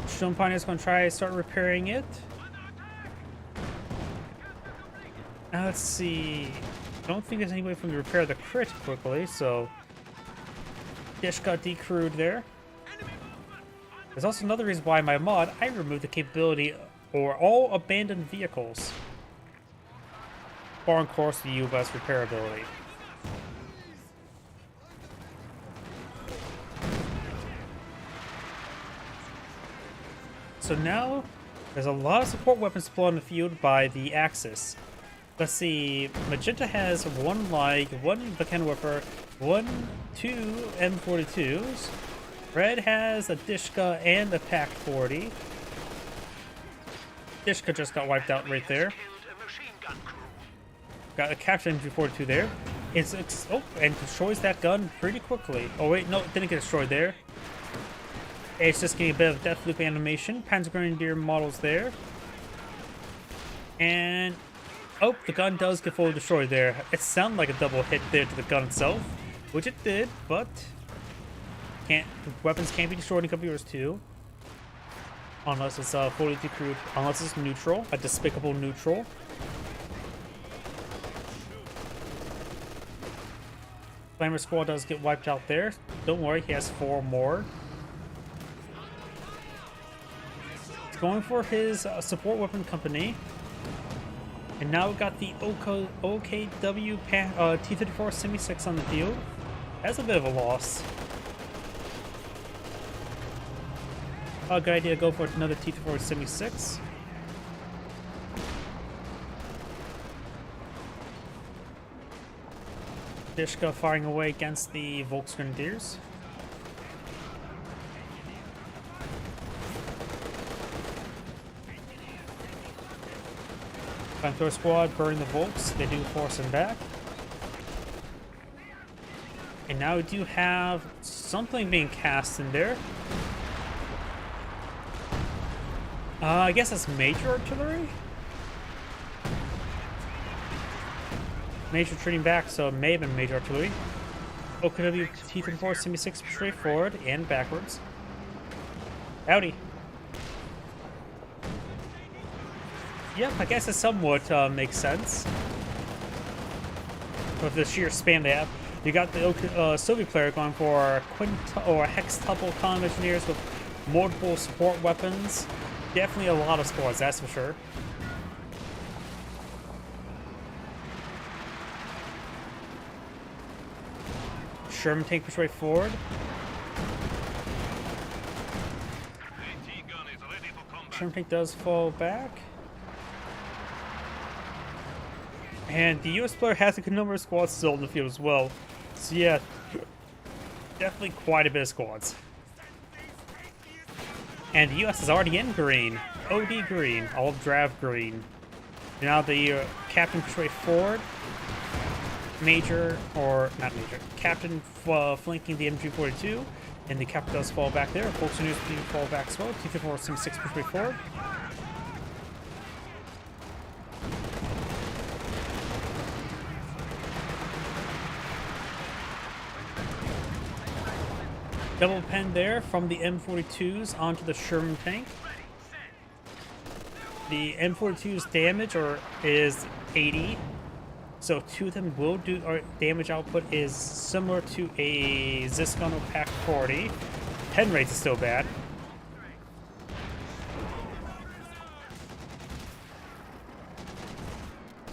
Stone Pioneer's gonna try to start repairing it. Now let's see. I don't think there's any way for them to repair the crit quickly, so Dish got decrewed there. There's also another reason why in my mod I removed the capability for all abandoned vehicles. Or, of course, the U.S. repairability. So now, there's a lot of support weapons deployed on the field by the Axis. Let's see, Magenta has one Light, one Vickenwerfer, two M42s. Red has a Dishka and a PaK-40. Dishka just got wiped out right there. Got a captured MG42 there. Oh, and destroys that gun pretty quickly. Oh wait, no, it didn't get destroyed there. It's just getting a bit of death loop animation. Panzer Grenadier models there. And oh, the gun does get fully destroyed there. It sounded like a double hit there to the gun itself, which it did, but weapons can't be destroyed in computers too. Unless it's fully decrewed, unless it's neutral, a despicable neutral. Flamer Squad does get wiped out there. Don't worry, he has 4 more. He's going for his support weapon company. And now we got the OKW T-34 Semi-6 on the field. That's a bit of a loss. A good idea to go for another T-34 Semi-6. Dishka firing away against the Volksgrenadiers. Flamethrower Squad burning the Volks. They do force him back. And now we do have something being cast in there. I guess that's major artillery? Major retreating back, so it may have been major artillery. OKW T-34 Semi-6 straight forward and backwards. Howdy. Yep, I guess it somewhat makes sense. With the sheer spam they have. You got the Soviet player going for hextuple column engineers with multiple support weapons. Definitely a lot of squads, that's for sure. Sherman tank push right forward. Sherman tank does fall back. And the US player has a good number of squads still in the field as well. So yeah, definitely quite a bit of squads. And the US is already in green. OD green, all draft green. Now the captain push right forward. Major, or not major, captain flanking the MG42, and the captain does fall back there. Volksgrenadiers do fall back as well. T-34 Semi-6 push right forward. Double pen there from the M42s onto the Sherman tank. The M42's damage is 80. So 2 of them will do, or damage output is similar to a Ziscon or PaK-40. Pen rates is still bad.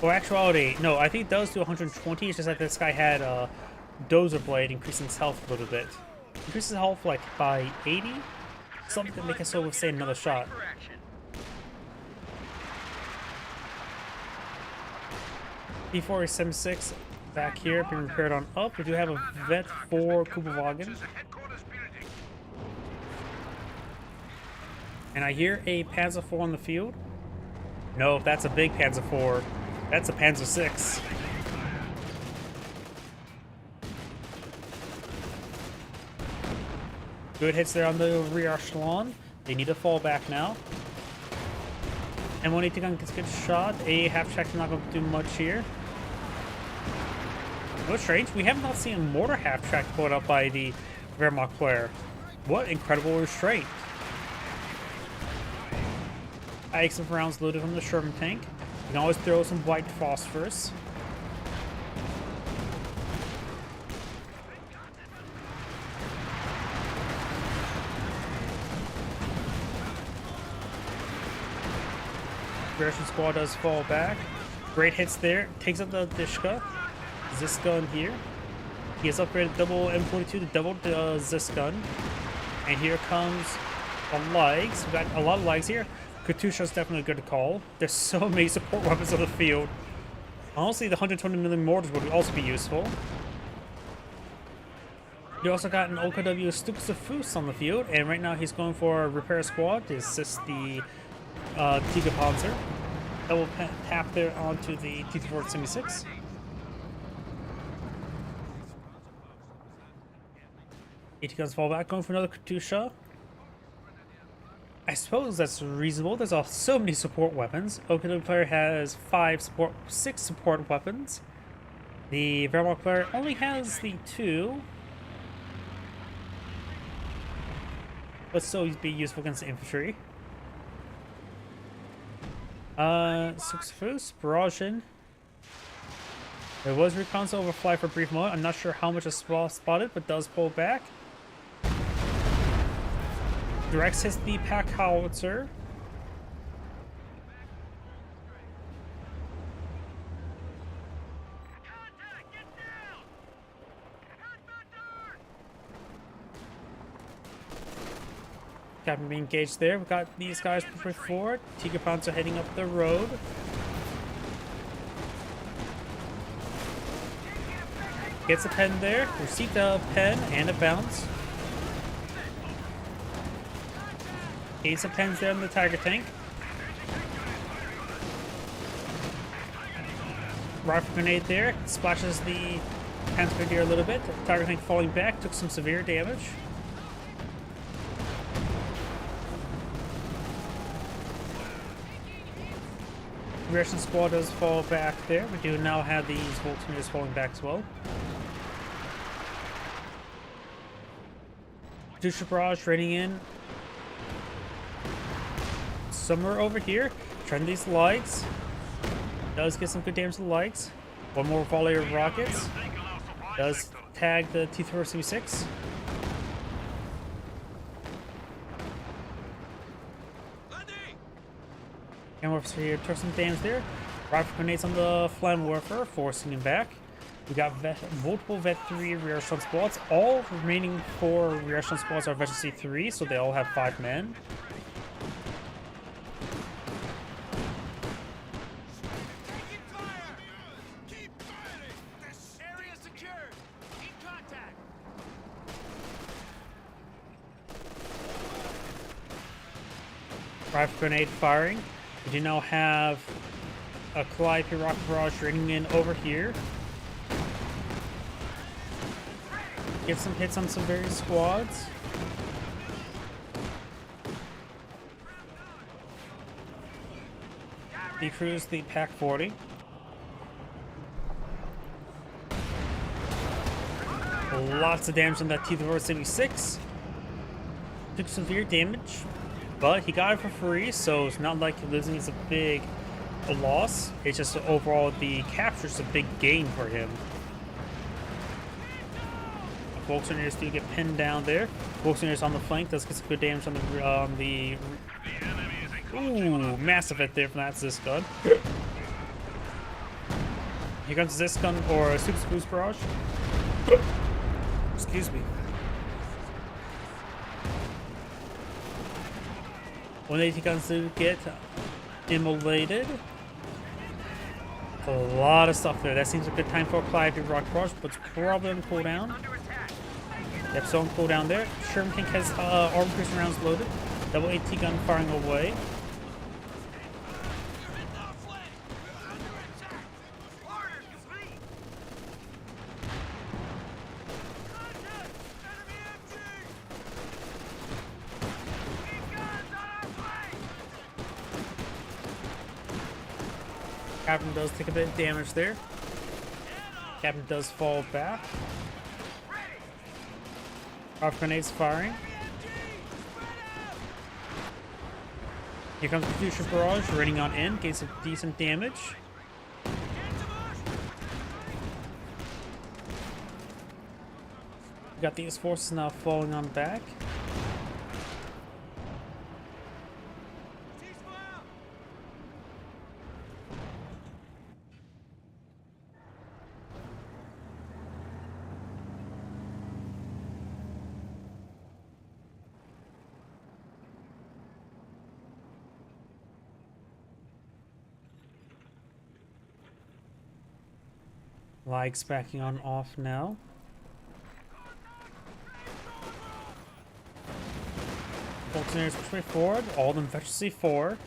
Well, actuality, no, I think it does do 120. It's just like this guy had a Dozer Blade, increasing his health a little bit. Increases health like by 80? Something to make us so withstand another shot. T-4 Semi-6 back here, being repaired on up. We do have a Vet 4 Kugelwagen. And I hear a Panzer IV on the field. No, that's a big Panzer IV. That's a Panzer VI. Good hits there on the rear echelon. They need to fall back now. And when gun gets a good shot, a half-track is not going to do much here. What's strange, we have not seen a mortar half-track put up by the Wehrmacht player. What incredible restraint. I have some rounds loaded on the Sherman tank. You can always throw some white phosphorus. Russian squad does fall back. Great hits there. Takes out the Dishka. Ziska in here. He has upgraded double M42 to double Zisgun. And here comes the legs. We got a lot of legs here. Katusha is definitely a good call. There's so many support weapons on the field. Honestly, the 120mm mortars would also be useful. You also got an OKW Stuxafus on the field, and right now he's going for a repair squad to assist the Tiga Panzer. That will tap there onto the T-476. AT guns fall back, going for another Katusha. I suppose that's reasonable. There's so many support weapons. OKW player has 6 support weapons. The Wehrmacht player only has the 2. But still be useful against the infantry. Suxfus, Barragin. There was reconnaissance overfly for a brief moment. I'm not sure how much is spotted, but does pull back. Directs hits the pack howitzer. Captain being engaged there. We've got these guys moving forward. Tiger Panzer heading up the road. Gets a pen there. Received a pen and a bounce. Ace of pens there on the Tiger tank. Rifle grenade there. Splashes the Panzer Grenadier a little bit. Tiger tank falling back. Took some severe damage. Russian squad does fall back there. We do now have these Volkswagens falling back as well. Dusha Barrage raiding in. Somewhere over here. Trying these lights. Does get some good damage to the lights. One more volley of rockets. Does tag the T-476. And we're here, took some damage there. Rifle grenades on the Flammenwerfer, forcing him back. We got multiple Vet 3 rear echelon squads. All remaining 4 rear echelon squads are Veteran C3, so they all have 5 men. Rifle grenade firing. We do now have a Calliope rocket barrage raining in over here. Get some hits on some various squads. Decruise the Pack 40. Lots of damage on that T-476. Took severe damage. But he got it for free, so it's not like losing is a big loss. It's just overall the capture is a big gain for him. Volkswagen do get pinned down there. Volkswagen on the flank does get some good damage on the ooh, massive hit there from that Zisgun. Here comes Zisgun or Super Boost Barrage. Excuse me. 180 guns to get immolated. A lot of stuff there. That seems a good time for a Calliope rocket barrage, but it's probably on cooldown. Yep, so on cooldown there. Sherman Tank has armor piercing rounds loaded. Double AT gun firing away. Captain does take a bit of damage there. Captain does fall back. Off grenades firing. Here comes the Future Barrage, raining on in, gains some decent damage. We got these forces now falling on back. Lights backing on off now. Volkswagen's push way forward. All of them fetch C4.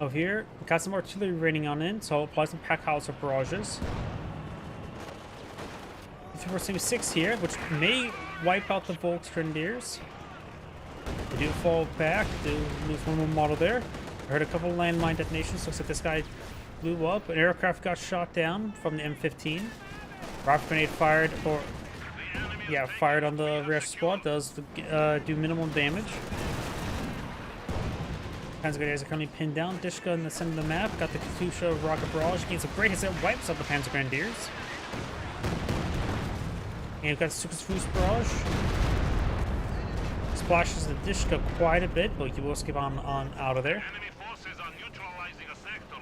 Over here, got some artillery raining on in, so I'll apply some pack howitzer barrages. 476 here, which may wipe out the Volksgrenadiers. They do fall back, do lose one more model there. I heard a couple landmine detonations. Looks like this guy blew up. An aircraft got shot down from the M15. Rocket grenade fired, or yeah, fired on the rear squad. Does do minimal damage. Panzer Grenadiers are currently pinned down. Dishka in the center of the map. Got the Katusha rocket barrage. Gains a great hit that wipes out the Panzer Grenadiers. And we've got Sukas barrage. Splashes the Dishka quite a bit, but he will skip on out of there. Enemy forces are neutralizing a sector.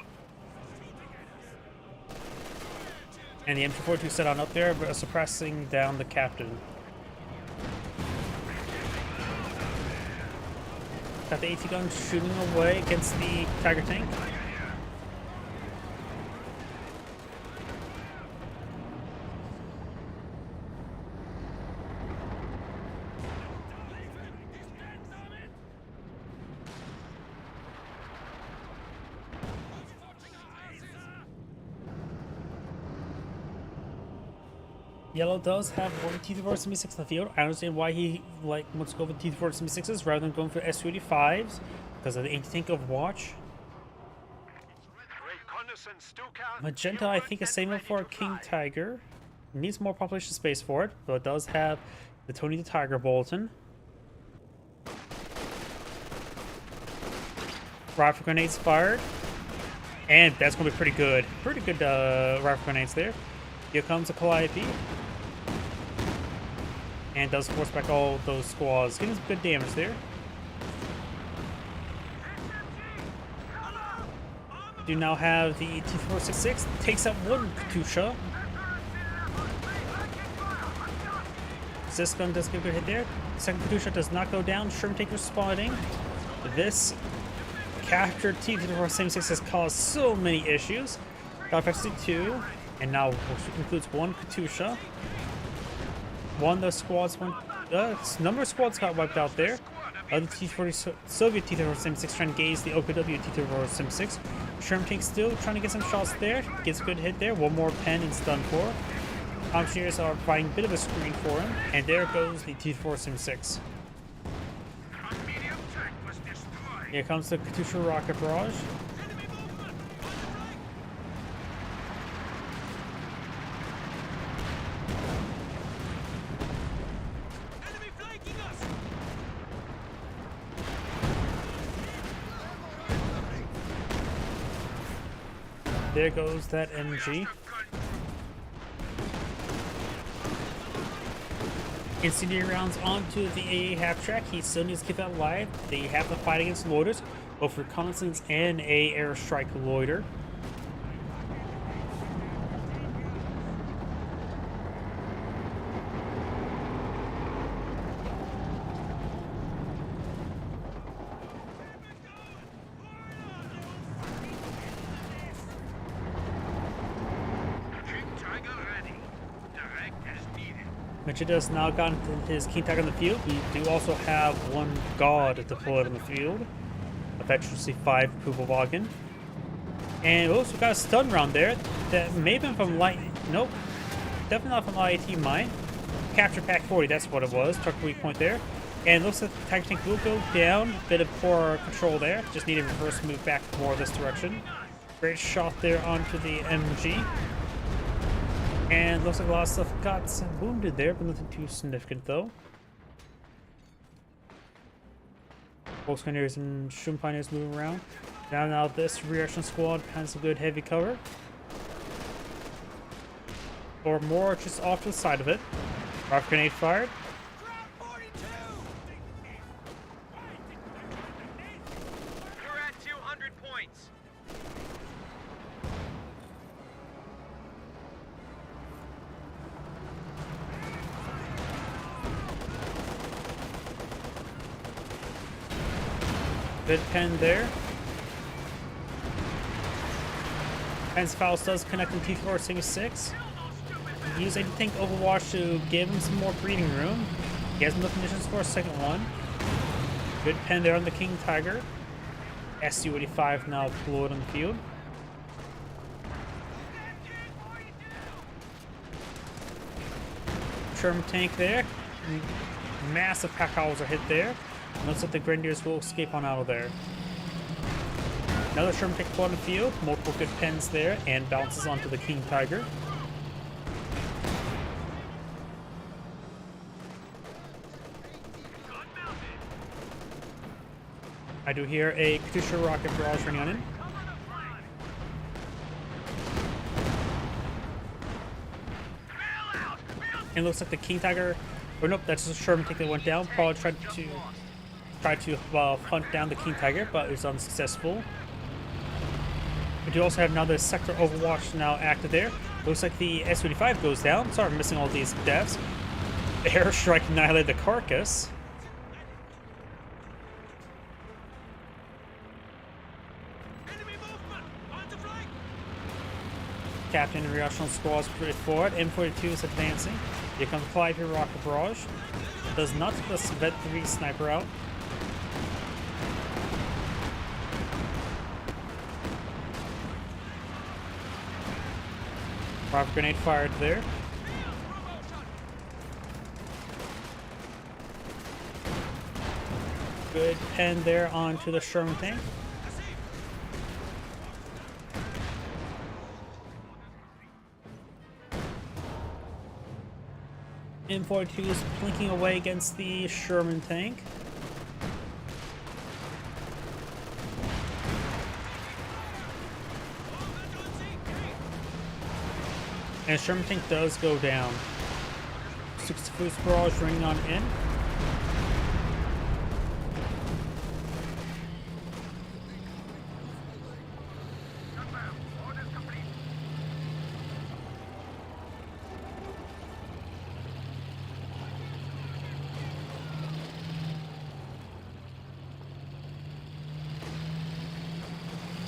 And the M242 set on up there, but suppressing down the captain. Got the AT gun shooting away against the Tiger tank. Yellow does have one T-476 in the field. I understand why he wants to go with T-476s rather than going for Su-85s because of the anti-tank of Watch. Magenta, I think, is saving up for a King Tiger. Needs more population space for it, but it does have the Tony the Tiger Bulletin. Rifle grenades fired. And that's going to be pretty good. Pretty good rifle grenades there. Here comes a Calliope. And does force back all those squads. Getting some good damage there. Do now have the T-466. Takes out one Katusha. This gun does get a good hit there. Second Katusha does not go down. Sherman Taker spawning. This captured T-476 has caused so many issues. Got actually 2. And now which includes one Katusha. One of the squads went. Number of squads got wiped out there. The T-40 Soviet T-476 trying to gaze the OKW T-476. Sherman tank still trying to get some shots there. Gets a good hit there. One more pen and stun for. Engineers are providing a bit of a screen for him. And there goes the T-476. Here comes the Katusha rocket barrage. There goes that MG. Incendiary rounds onto the AA half track. He still needs to keep that alive. They have to fight against loiters, both reconnaissance and a airstrike loiter. Machida has now gotten his King Tiger in the field. We do also have one God deployed in the field. Eventually 5 Pupowagen. And we also got a stun round there that may have been from light. Nope. Definitely not from IAT mine. Capture Pack 40, that's what it was. Tuck weak point there. And it looks like the Tiger tank will go down. A bit of poor control there. Just need a reverse move back more this direction. Great shot there onto the MG. And looks like a lot of stuff got wounded there, but nothing too significant though. Volksgrenadiers and Shroom Pioneers moving around. Now this reaction squad has a good heavy cover. Or more just off to the side of it. Rocket grenade fired. We're at 200 points. Good pen there. Pen's Faust does connect in T-476. Use a tank Overwatch to give him some more breathing room. He has enough conditions for a second one. Good pen there on the King Tiger. SU-85 now deployed on the field. Sherman tank there. Massive pack howls are hit there. Looks like the Grenadiers will escape on out of there. Another Sherman tank deployed on the field. Multiple good pens there and bounces onto the King Tiger. I do hear a Katyusha rocket barrage running on in. And it looks like the King Tiger, or nope, that's just a Sherman tank that went down. Probably tried to hunt down the King Tiger, but it was unsuccessful. We do also have another sector Overwatch now active there. Looks like the S-25 goes down. Sorry, I'm missing all these deaths. Airstrike annihilated the carcass. Captain and Reactional squads pretty forward. M42 is advancing. Here comes Clive here, rocket barrage. Does not put the Svet 3 sniper out. Rocket grenade fired there. Good pen there onto the Sherman tank. M42 is blinking away against the Sherman tank. And Sherman tank does go down. 60 Foods barrage running on in.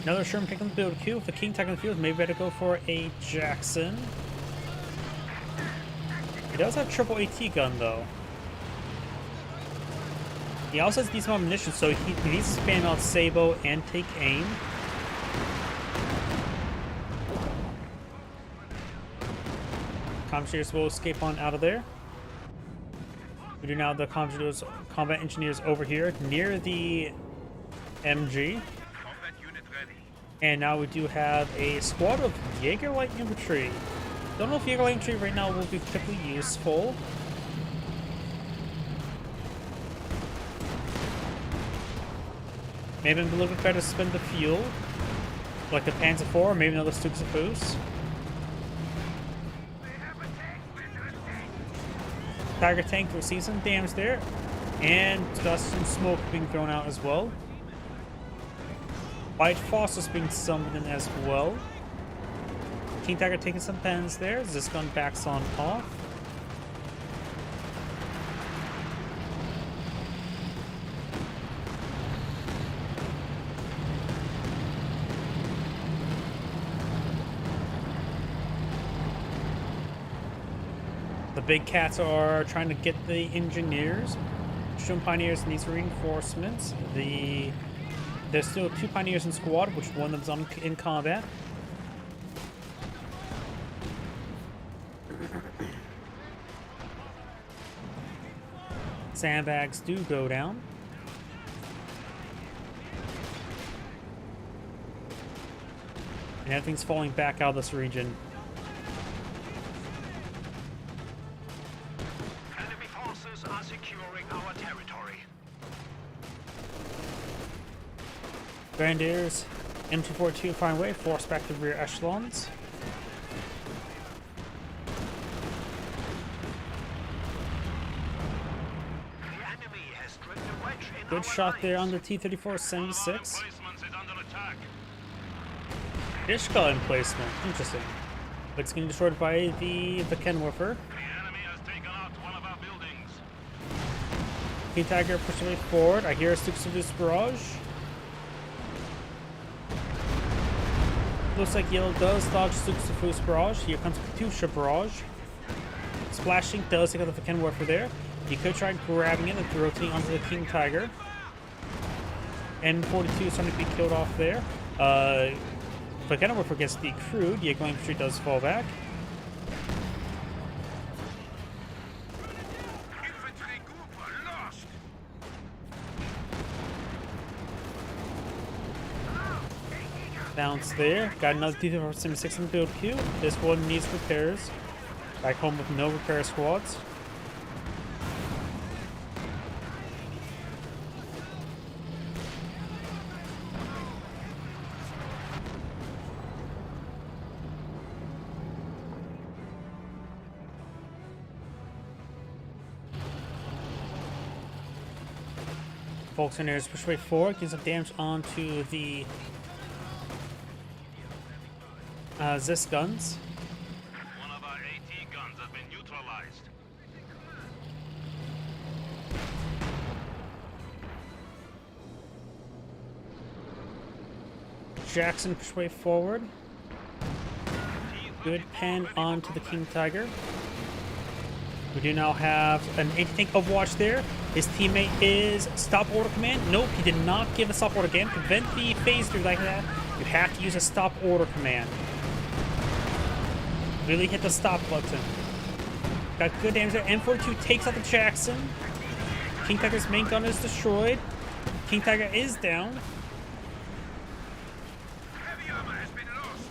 Another Sherman tank on the build queue. If the King tank on the field, maybe better go for a Jackson. He does have triple AT gun though. He also has decent ammunition, so he needs to spam out Sabo and take aim. Commandeers will escape on out of there. We do now have the combat engineers over here near the MG. And now we do have a squad of Jaeger Light Infantry. Don't know if Jaeger Light Infantry right now will be particularly useful. Maybe a little bit better to spend the fuel, like the Panzer IV, or maybe another Stukes of Boost. Tiger tank receives some damage there, and got some smoke being thrown out as well. White Foster's being summoned in as well. King Tiger taking some pens there. Ziscon backs on off. The big cats are trying to get the engineers. Shun Pioneers needs reinforcements. There's still 2 Pioneers in squad, which one of them's in combat. Sandbags do go down. And everything's falling back out of this region. Enemy forces are securing our territory. Grenadiers, M242 find way, force back to rear echelons. The enemy has driven a wedge in Good our shot there on lines. the T-34-76. Is under attack. Ishka emplacement, interesting. Looks getting destroyed by the Kenwerfer. The enemy has taken out one of our buildings. King Tiger pushing way forward. I hear a Stukes of Boost barrage. Looks like Yellow does dodge Suxafus Barrage. Here comes Katusha Barrage. Splashing does take out the Falcon Warfare there. You could try grabbing it and rotating onto the King Tiger. M42 is starting to be killed off there. Falcon Warfare gets decrewed. Jaeger Infantry does fall back. Infantry group lost. Bounce there. Got another T-476 in the build queue. This one needs repairs. Back home with no repair squads. Volkswagen push way forward, getting some damage onto the Zis guns. One of our AT guns has been neutralized. Jackson push way forward. Good pen onto the King Tiger. We do now have an anti-tank Overwatch there. His teammate is stop order command. Nope, he did not give a stop order again. Prevent the phase through like that. You have to use a stop order command. Really hit the stop button. Got good damage there. M42 takes out the Jackson. King Tiger's main gun is destroyed. King Tiger is down. Heavy armor has been lost.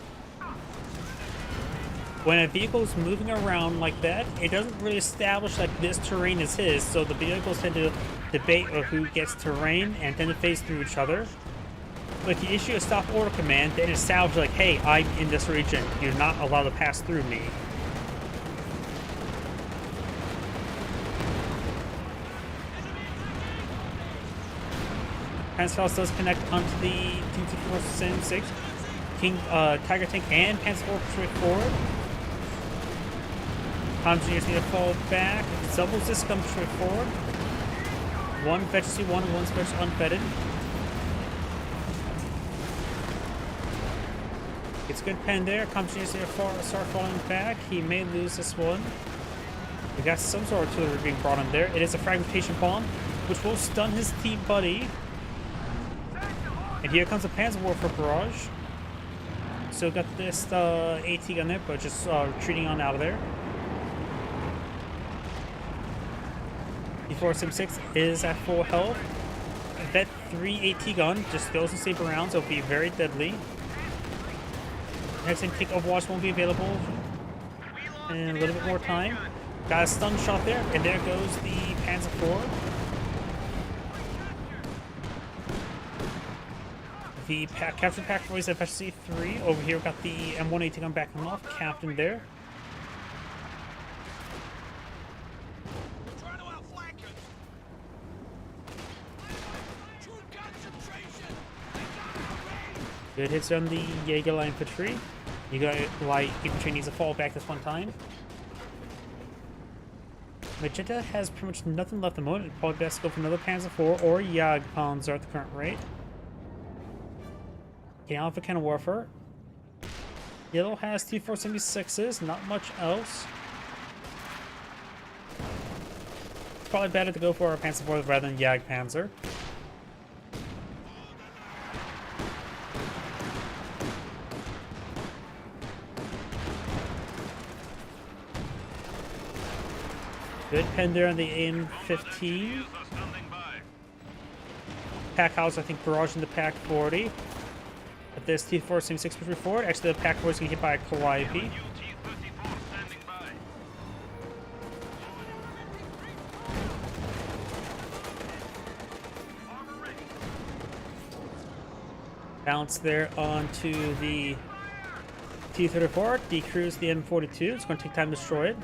When a vehicle is moving around like that, it doesn't really establish like this terrain is his, so the vehicles tend to debate who gets terrain and tend to phase through each other. But if you issue a stop order command, then it establishes like, hey, I'm in this region. You're not allowed to pass through me. Panzer does connect onto the T-476. King Tiger Tank and Panzer straight forward. Engineers need to fall back. Doubles this comes straight forward. One fetch C1 and one fetch unfetted. It's good pen there. Engineers need to start falling back. He may lose this one. We got some sort of artillery being brought in there. It is a fragmentation bomb, which will stun his team buddy. And here comes a Panzer Warfare Barrage. Still got this AT gun there, but just retreating on out of there. T-476 is at full health. That 3 AT gun just goes and saber rounds. It'll be very deadly. Next thing, kick Overwatch won't be available in a little bit more time. Got a stun shot there, and there goes the Panzer IV. The Captain Pack Boys at FSC3. Over here, we've got the M180 gun backing off. Captain there. Trying to outflank us. True concentration. Good hits on the Jaeger Light Infantry. Jaeger Light Infantry needs to fall back this one time. Magenta has pretty much nothing left at the moment. It'd probably best to go for another Panzer IV or Jagdpanzer at the current rate. Getting out of Cannon Warfare. Yellow has T-476s, not much else. It's probably better to go for a Panzer IV rather than Jagdpanzer. Good pen there on the AN-15. Pack House, I think, barraging the Pack 40. But this T-476 push forward. Actually, the Pack 40 is going to get by a Calliope. Bounce there onto the T-34. Decrews the M42. It's going to take time to destroy it.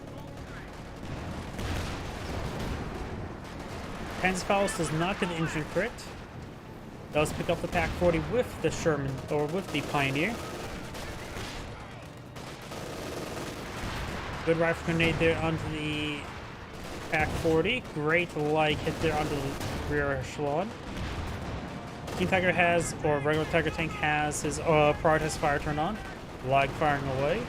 Panzerfaust does not get the engine crit. Does pick up the Pack 40 with the Sherman, or with the Pioneer. Good rifle grenade there onto the Pack 40. Great light hit there onto the rear echelon. King Tiger has, or regular Tiger Tank has his prioritized fire turned on. Lag firing away.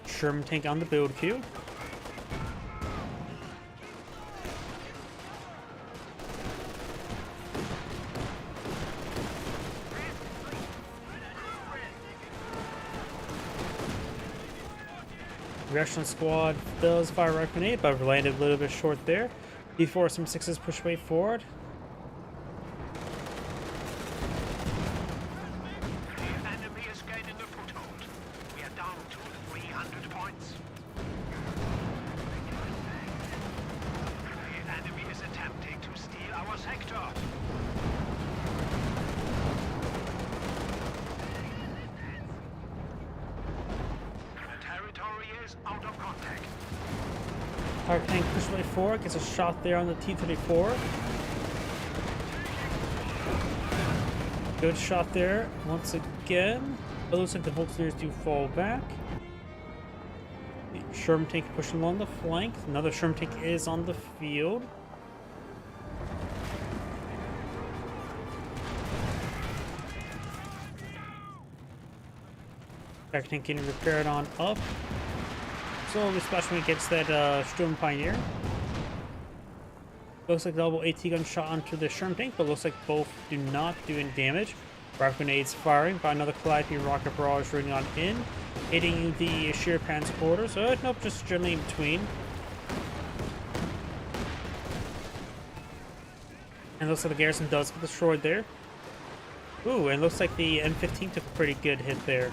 Sherman tank on the build queue. Reaction squad does fire a grenade, but landed a little bit short there. Before some sixes push way forward. The enemy is gaining a foothold. We are down to 300 points. The enemy is attempting to steal our sector. The territory is out of contact. Target tank push way forward, gets a shot there on the T-34. Good shot there once again. It looks like the Volunteers do fall back. The Sherman tank pushing along the flank. Another Sherman tank is on the field. Target tank getting repaired on up. Slowly splashing against that Sturm Pioneer. Looks like double AT gun shot onto the Sherman tank, but looks like both do not do any damage. Rocket grenades firing by another Calliope rocket barrage running on in, hitting the Shirpan's quarters. Nope, just generally in between. And looks like the garrison does get destroyed there. Ooh, and looks like the M15 took a pretty good hit there.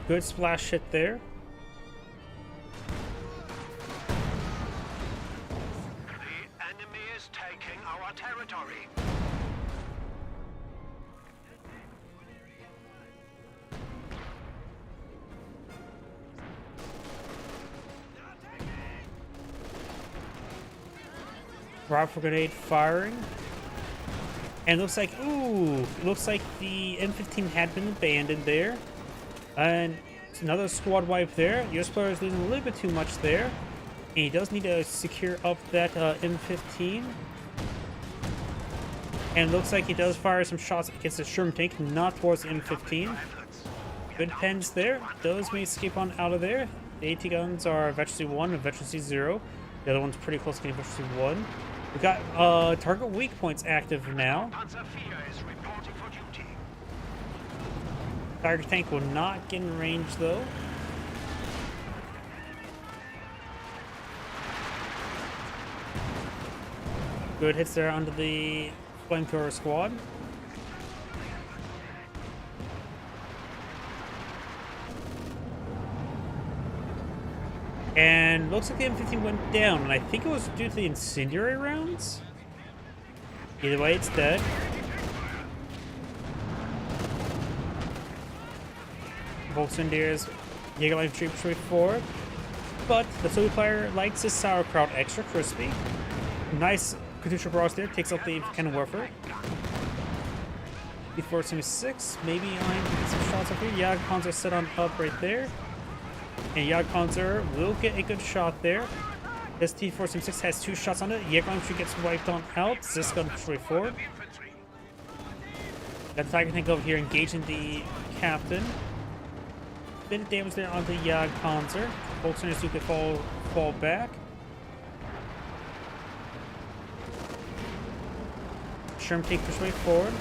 Good splash hit there. The enemy is taking our territory. Rifle grenade firing. And looks like, ooh, it looks like the M15 had been abandoned there. And another squad wipe there. US player is losing a little bit too much there. And he does need to secure up that M15. And it looks like he does fire some shots against the Sherman tank, not towards the M15. Good pens there. Does may escape on out of there. The AT guns are Veterancy 1 and Veterancy 0. The other one's pretty close to getting Veterancy 1. We got target weak points active now. Panzerfire is reporting for duty. Tiger tank will not get in range though. Good hits there under the flamethrower squad. And looks like the M15 went down, and I think it was due to the incendiary rounds. Either way, it's dead. Volkswagen Jägerlife troops straight forward. But the Soviet player likes his sauerkraut extra crispy. Nice Katusha barrage there, takes out the cannon warfare. B476, maybe I'm getting some shots up here. Jagdpanzer set on up right there. And Jagdpanzer will get a good shot there. This T476 has 2 shots on it. Jägerlife gets wiped on out. Ziska straight forward. Got the Tiger tank over here engaging the captain. Bit of damage there onto Jagdpanzer. Volkswagen do could fall back. Sherman take push way forward.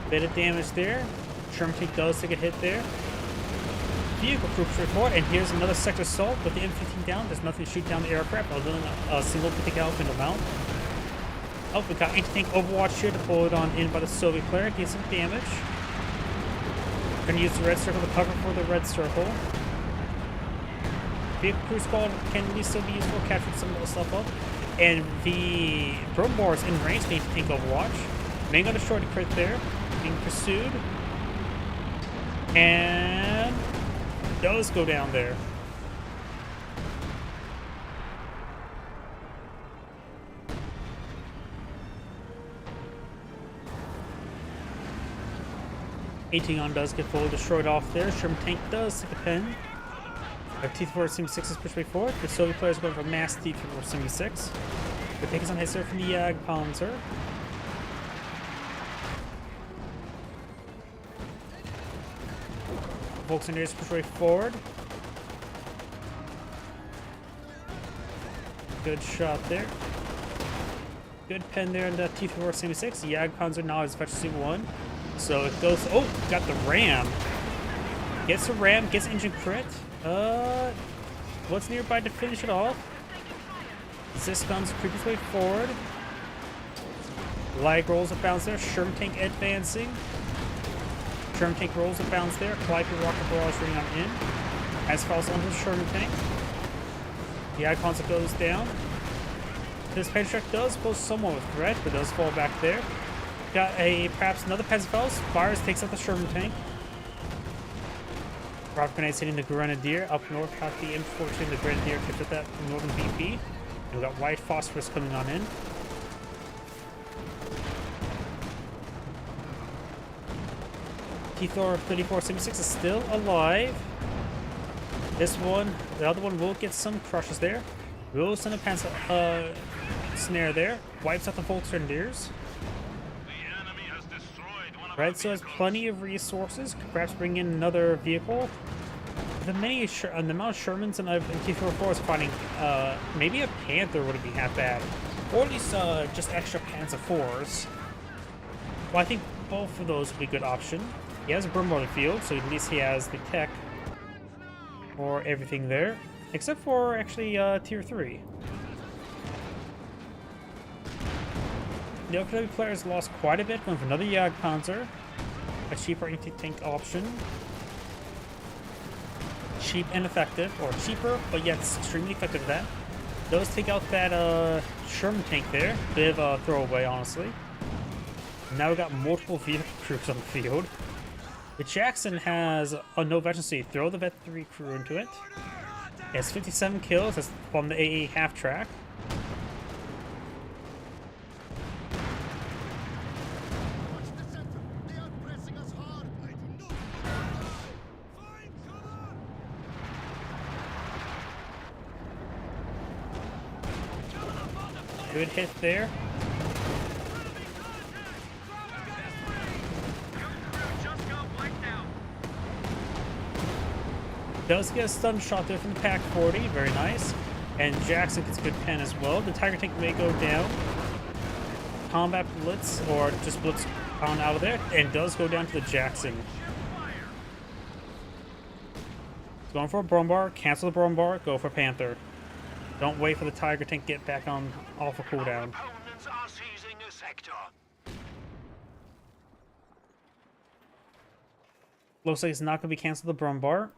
Bit of damage there. Sherman take does take a hit there. Vehicle troops straight forward, and here's another sector assault with the M15 down. There's nothing to shoot down the aircraft other than a single particular middle mount. Oh, we got anti-tank Overwatch here to pull it on in by the Soviet player. Get some damage. Gonna use the red circle to cover for the red circle. vehicle crew squad can still be useful, capturing some of the stuff up. And the Brombar is in range, need to take Overwatch. Mango destroyed a crit there, being pursued. And does go down there. Aegon does get fully destroyed off there. Sherman tank does take a pen. Our T-476 is pushed way forward. The Soviet players are going for mass T-476. The tank is on his there from the Jagdpanzer. Volkswagen push way forward. Good shot there. Good pen there on the T-476. The Jagdpanzer now is efficiency 1. So it goes. Oh, got the ram. Gets a ram, gets engine crit. What's nearby to finish it off? Ziskon's creeping way forward. Lag rolls a bounce there. Sherman tank advancing. Sherman tank rolls a bounce there. Calliope rocket barrage running on in. As falls onto the Sherman tank. The icons goes down. This Patriot does pose somewhat of a threat, but does fall back there. Got a perhaps another Panzerfaust. Fires, takes out the Sherman tank. Rocket grenades hitting the Grenadier. Up north, got the M14. The Grenadier kept at that northern BP. And we got white phosphorus coming on in. T-Thor 3476 is still alive. This one, the other one will get some crushes there. Will send a Panzer snare there. Wipes out the Volksgrenadiers. Right, so has plenty of resources. Could perhaps bring in another vehicle. The amount of Shermans and T-404s finding maybe a Panther wouldn't be half bad, or at least just extra Panzer IVs. Well, I think both of those would be a good option. He has a Brombar on the field, so at least he has the tech for everything there, except for actually Tier 3. The OKW players lost quite a bit, going for another Jagdpanzer. A cheaper anti-tank option. Cheap and effective, or cheaper, but yet it's extremely effective at that. Those take out that Sherman tank there. Bit of a throwaway, honestly. Now we've got multiple vehicle crews on the field. The Jackson has a no veteran, so you throw the Vet 3 crew into it. It has 57 kills, that's from the AA half track. Good hit there. Does get a stun shot there from the Pack 40, very nice. And Jackson gets a good pen as well. The Tiger tank may go down. Combat blitz, or just blitz on out of there, and does go down to the Jackson. Going for a Brombar, cancel the Brombar, go for Panther. Don't wait for the Tiger tank to get back on off a cooldown. Looks like it's not going to be canceled the Brombar.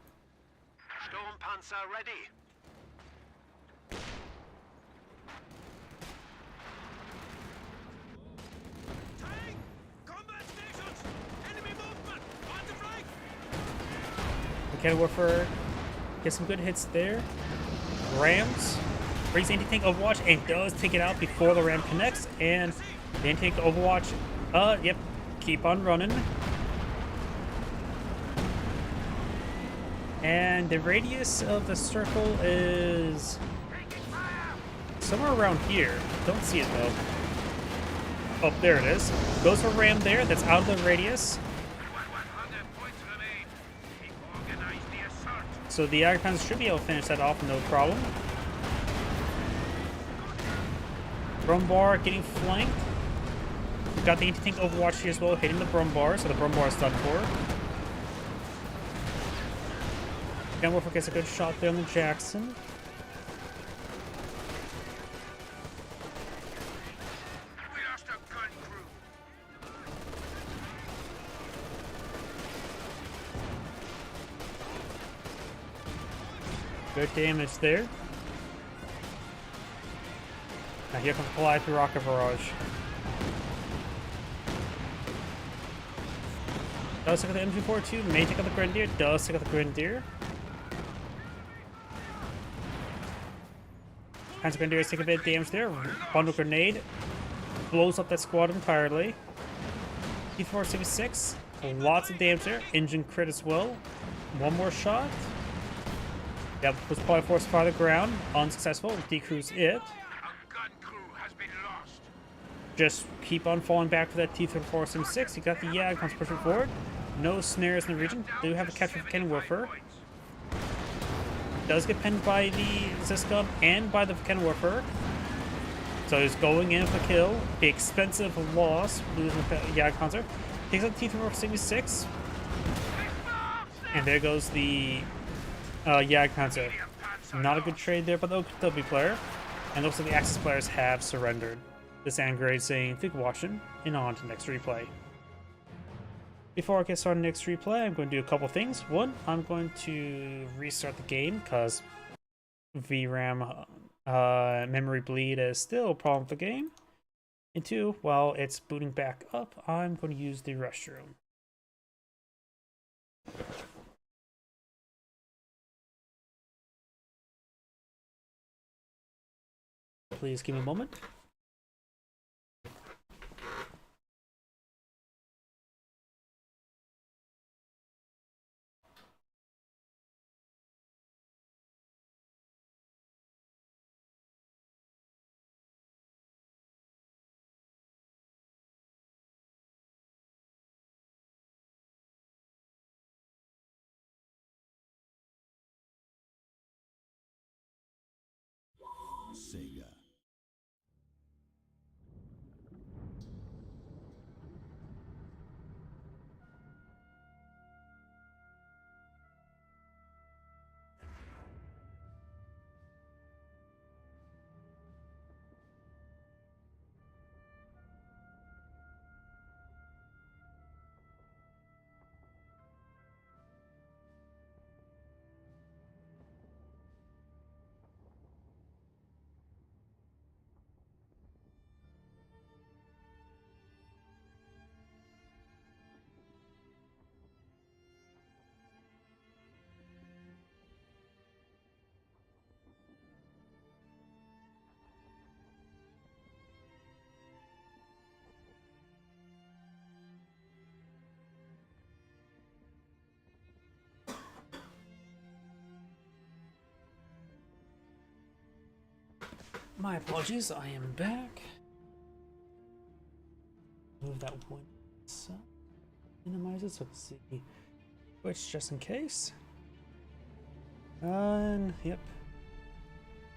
Storm Panzer ready. Tank! Combat stations! Enemy movement! On the flank! Mechanowarfare gets some good hits there. Rams brings anti-tank Overwatch and does take it out before the ram connects, and the anti-tank Overwatch, yep, keep on running. And the radius of the circle is somewhere around here. Don't see it though. Oh, there it is. Goes for ram there, that's out of the radius. So the Jagdpanzer should be able to finish that off, no problem. Brombar getting flanked. We've got the anti-tank Overwatch here as well, hitting the Brombar, so the Brombar is done for. Gunwolfer gets a good shot there on the Jackson. We lost a gun crew. Good damage there. Now here comes Fly through Rocket Barrage. Does take out the MG42, may take out the Grenadier, does take out the Grenadier. Hands Grenadier take a bit of damage there. Bundle Grenade blows up that squad entirely. T-466, lots of damage there. Engine crit as well. One more shot. Yep, was probably forced to fire the ground. Unsuccessful. Decrews it. A gun crew has been lost. Just keep on falling back for that T-476. You got the Yag comes pushing forward. No snares in the region. Do have a catch with Cannon Warfare. Does get pinned by the Ziscum and by the Cannon Warfare. So he's going in for the kill. The expensive loss, losing the Yag Concert. Takes out the T-476. And there goes the Yag Concert. Not a good trade there by the OKW player. And looks like the Axis players have surrendered. This Angrade saying, "Thank you for watching," and on to the next replay. Before I get started on the next replay, I'm going to do a couple things. One, I'm going to restart the game because VRAM memory bleed is still a problem with the game. And two, while it's booting back up, I'm going to use the restroom. Please give me a moment. Sega. My apologies, I am back. Move that one so minimize it so I can see which just in case. And yep.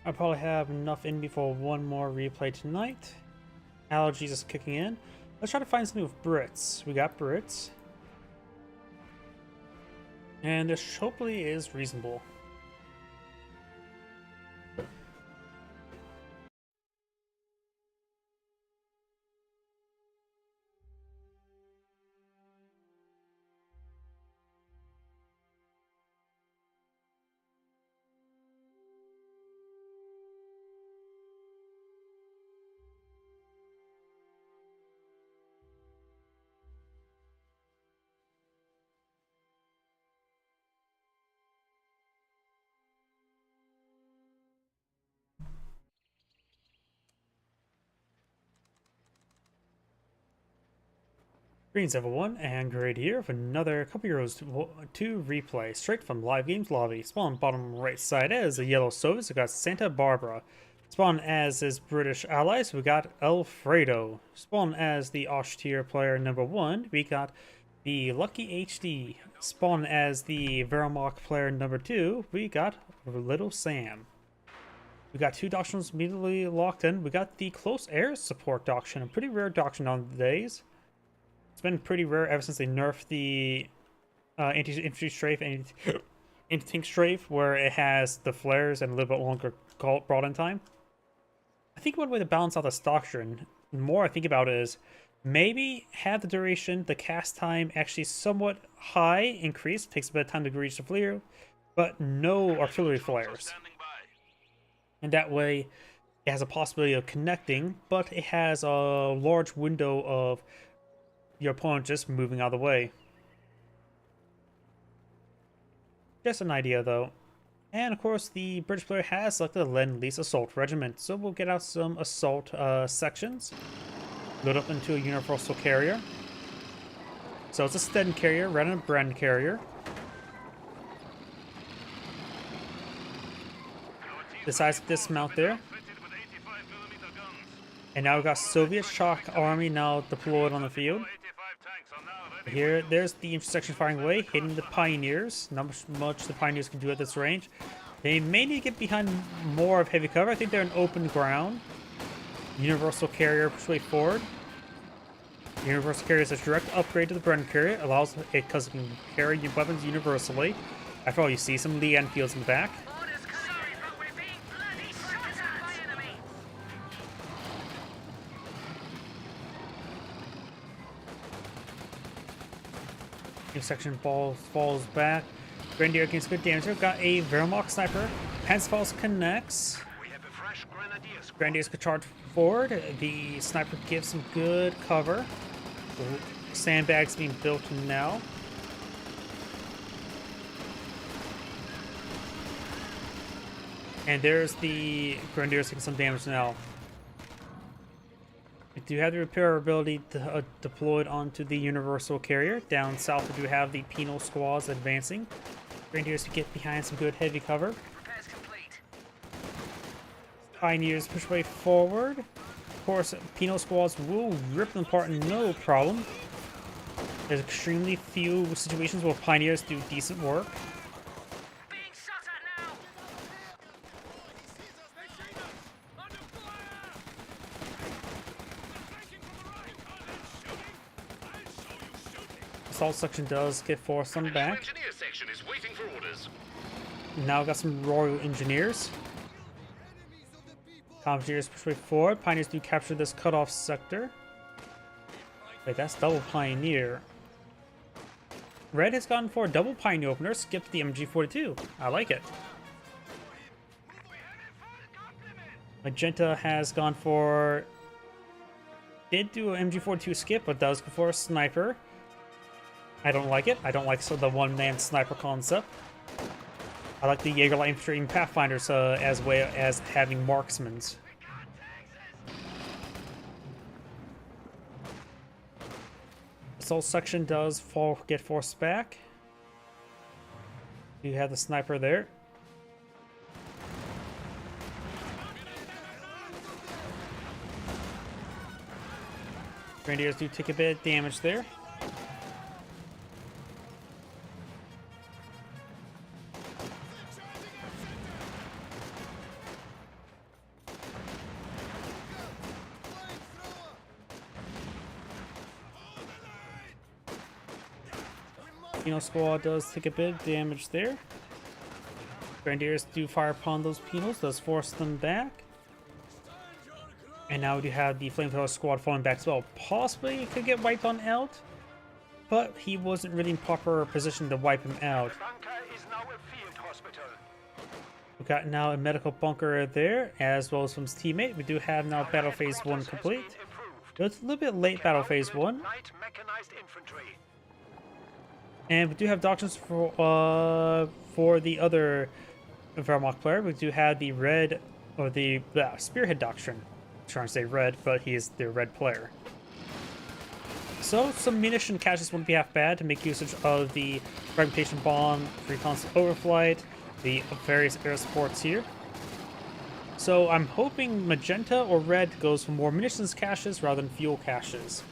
I'll probably have enough in before one more replay tonight. Allergies is kicking in. Let's try to find something with Brits. We got Brits. And this hopefully is reasonable. Greetings everyone, and Great here with another couple euros to replay straight from Live Games Lobby. Spawn bottom right side as a yellow Soviets, we got Santa Barbara. Spawn as his British allies, we got Alfredo. Spawn as the Austere player number 1, we got the Lucky HD. Spawn as the Verilmok player number 2, we got Little Sam. We got two doctrines immediately locked in. We got the Close Air Support doctrine, a pretty rare doctrine on the days. It's been pretty rare ever since they nerfed the anti-infantry strafe and anti-tank strafe, where it has the flares and a little bit longer brought in time. I think one way to balance out this doctrine, the more I think about it, is maybe have the duration, the cast time actually somewhat high, increased, takes a bit of time to reach the flare, but no artillery flares. Standing by. And that way, it has a possibility of connecting, but it has a large window of your opponent just moving out of the way. Just an idea, though. And of course, the British player has selected the Lend-Lease Assault Regiment, so we'll get out some assault sections, load up into a universal carrier. So it's a Stetton carrier rather than a Bren carrier. Decides to dismount there. And now we've got Soviet shock army now deployed on the field. Here, there's the intersection firing away, hitting the Pioneers. Not much the Pioneers can do at this range. They may need to get behind more of heavy cover. I think they're in open ground. Universal carrier persuade forward. Universal carrier is a direct upgrade to the Bren carrier. Allows it because it can carry your weapons universally. After all, you see some Lee Enfields in the back. Sorry, but we're being bloody shot at by enemy. Section falls back. Grenadier against good damage. We've got a Wehrmacht sniper. Panzerfaust connects. We have a fresh grenadier squad. Grenadiers could charge forward. The sniper gives some good cover. Sandbags being built now. And there's the Grenadiers taking some damage now. We do have the repair ability deployed onto the Universal Carrier. Down south, we do have the Penal Squads advancing. Grenadiers to get behind some good heavy cover. Repairs complete. Pioneers push way forward. Of course, Penal Squads will rip them apart, no problem. There's extremely few situations where Pioneers do decent work. Being shot at now. Assault section does get forced on back. Engineer section is waiting for orders. Now we've got some Royal Engineers. Engineers push way forward. Pioneers do capture this cutoff sector. Wait, that's double Pioneer. Red has gone for a double Pioneer opener, skipped the MG42. I like it. Magenta has gone for... Did do an MG42 skip, but does go for a sniper. I don't like it. I don't like the one-man sniper concept. I like the Jaeger Light Infantry and Pathfinders as way as having marksmans. Assault section does get forced back. You have the sniper there. Grenadiers do take a bit of damage there. Penal Squad does take a bit of damage there. Grenadiers do fire upon those Penals, does force them back. And now we do have the Flamethrower Squad falling back as well. Possibly he could get wiped on out, but he wasn't really in proper position to wipe him out. Bunker is now a field hospital. We've got now a medical bunker there, as well as from his teammate. We do have now Battle Phase 1 complete. It's a little bit late Battle Phase 1. Light mechanized infantry. And we do have doctrines for the other Wehrmacht player. We do have the red, or the Spearhead Doctrine. I'm trying to say red, but he is the red player. So some munition caches wouldn't be half bad to make usage of the fragmentation bomb, free constant overflight, the various air supports here. So I'm hoping magenta or red goes for more munitions caches rather than fuel caches.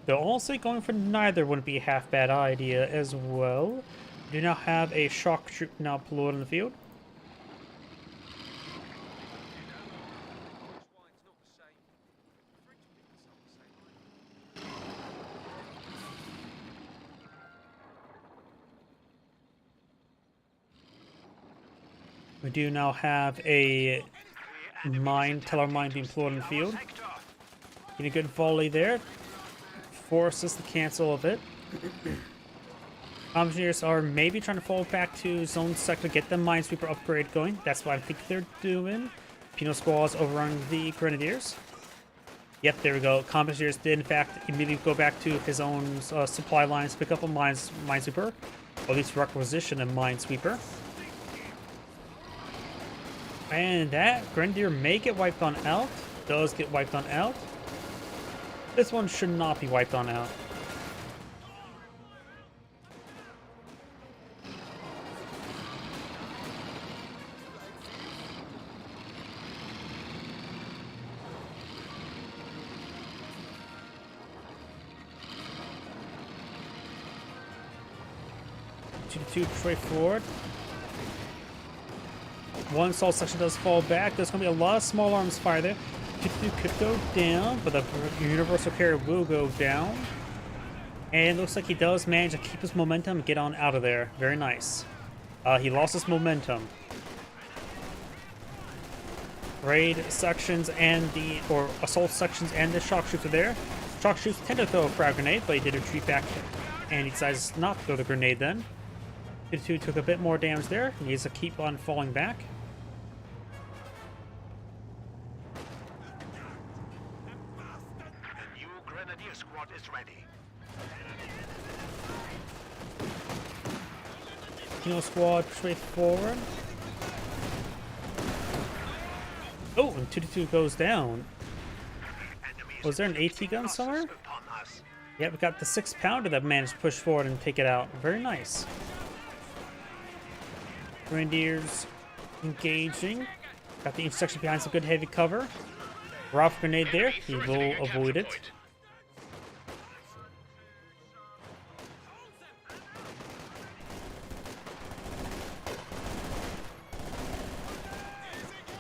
Though also going for neither wouldn't be a half bad idea as well. We do now have a shock troop now deployed in the field. We do now have a teller mine being deployed in the field. Getting a good volley there. Forces the cancel of it. Engineers are maybe trying to fall back to zone sector, get the Minesweeper upgrade going. That's what I think they're doing. Penal Squad's overrun the Grenadiers. Yep, there we go. Engineers did, in fact, immediately go back to his own supply lines, pick up a Minesweeper, or at least requisition a Minesweeper. And that Grenadier may get wiped on out. Does get wiped on out. This one should not be wiped on out. Two Detroit forward. One assault section does fall back. There's going to be a lot of small arms fire there. 2 could go down, but the universal carrier will go down. And it looks like he does manage to keep his momentum and get on out of there. Very nice. He lost his momentum. Raid sections and or assault sections and the shock troops are there. Shock troops tend to throw a frag grenade, but he did retreat back and he decides not to throw the grenade then. 2 took a bit more damage there. He needs to keep on falling back. The new Grenadier squad is ready. Penal Squad straight forward. Oh, and 2 goes down. Was there an AT gun somewhere? Yeah, we got the 6-pounder that managed to push forward and take it out. Very nice. Grenadiers engaging. Got the intersection behind some good heavy cover. Ralph grenade there. He will avoid it.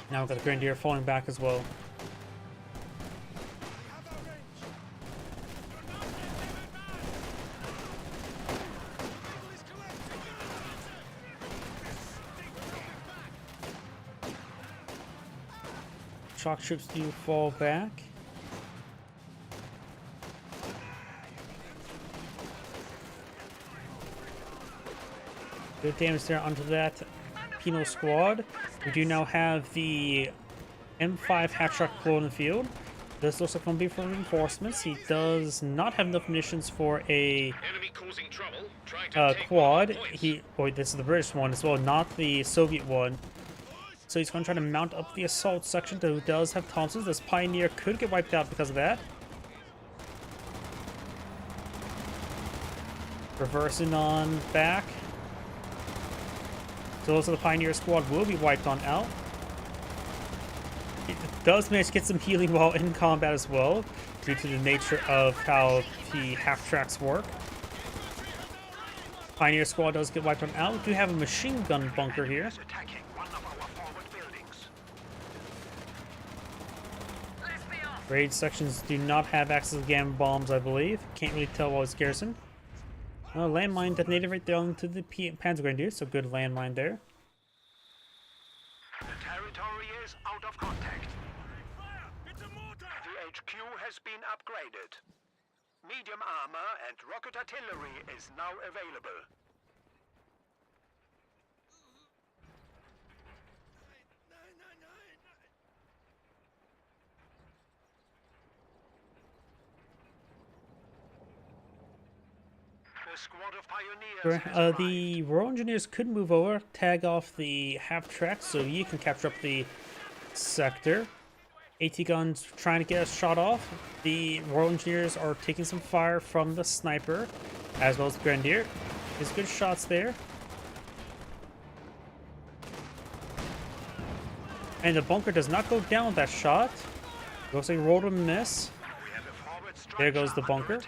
Now we've got the Grenadier falling back as well. Shock troops do fall back. Good damage there onto that Penal Squad. We do now have the M5 half track deployed in the field. This looks like going to be for reinforcements. He does not have enough munitions for a quad. This is the British one as well, not the Soviet one. So he's going to try to mount up the assault section who does have Thompsons. This Pioneer could get wiped out because of that. Reversing on back. So those of the Pioneer squad will be wiped on out. It does manage to get some healing while in combat as well, due to the nature of how the half-tracks work. Pioneer squad does get wiped on out. We do have a machine gun bunker here. Raid sections do not have access to gamma bombs, I believe. Can't really tell while it's garrison. Landmine detonated right there onto the Panzer Grenadier, so good landmine there. The territory is out of contact. The HQ has been upgraded. Medium armor and rocket artillery is now available. Squad of pioneers. The Royal Engineers could move over, tag off the half track so you can capture up the sector. AT guns trying to get a shot off. The Royal Engineers are taking some fire from the sniper as well as the Grenadier. There's good shots there. And the bunker does not go down with that shot. Looks like he rolled a miss. There goes the bunker.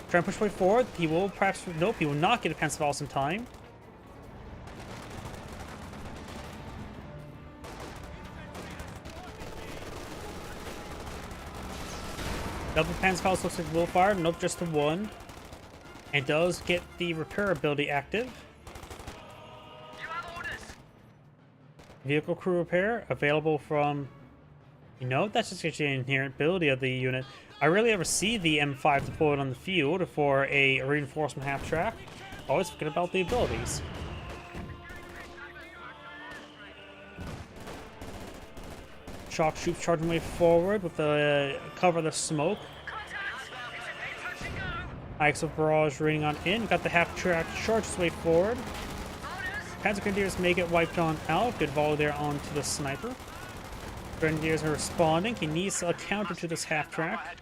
Try and push way forward. He will perhaps... Nope, he will not get a Panzerfaust in time. Double Panzerfaust looks like will fire. Nope, just the one. And does get the repair ability active. Vehicle crew repair available from... You know, that's just actually an inherent ability of the unit. I rarely ever see the M5 deployed on the field for a reinforcement half track. Always forget about the abilities. Shock troops charging way forward with the cover of the smoke. Axel Barrage raining on in. Got the half-track charges way forward. Panzer Grenadiers may get wiped on out. Good volley there onto the sniper. Grenadiers are responding. He needs a counter to this half-track.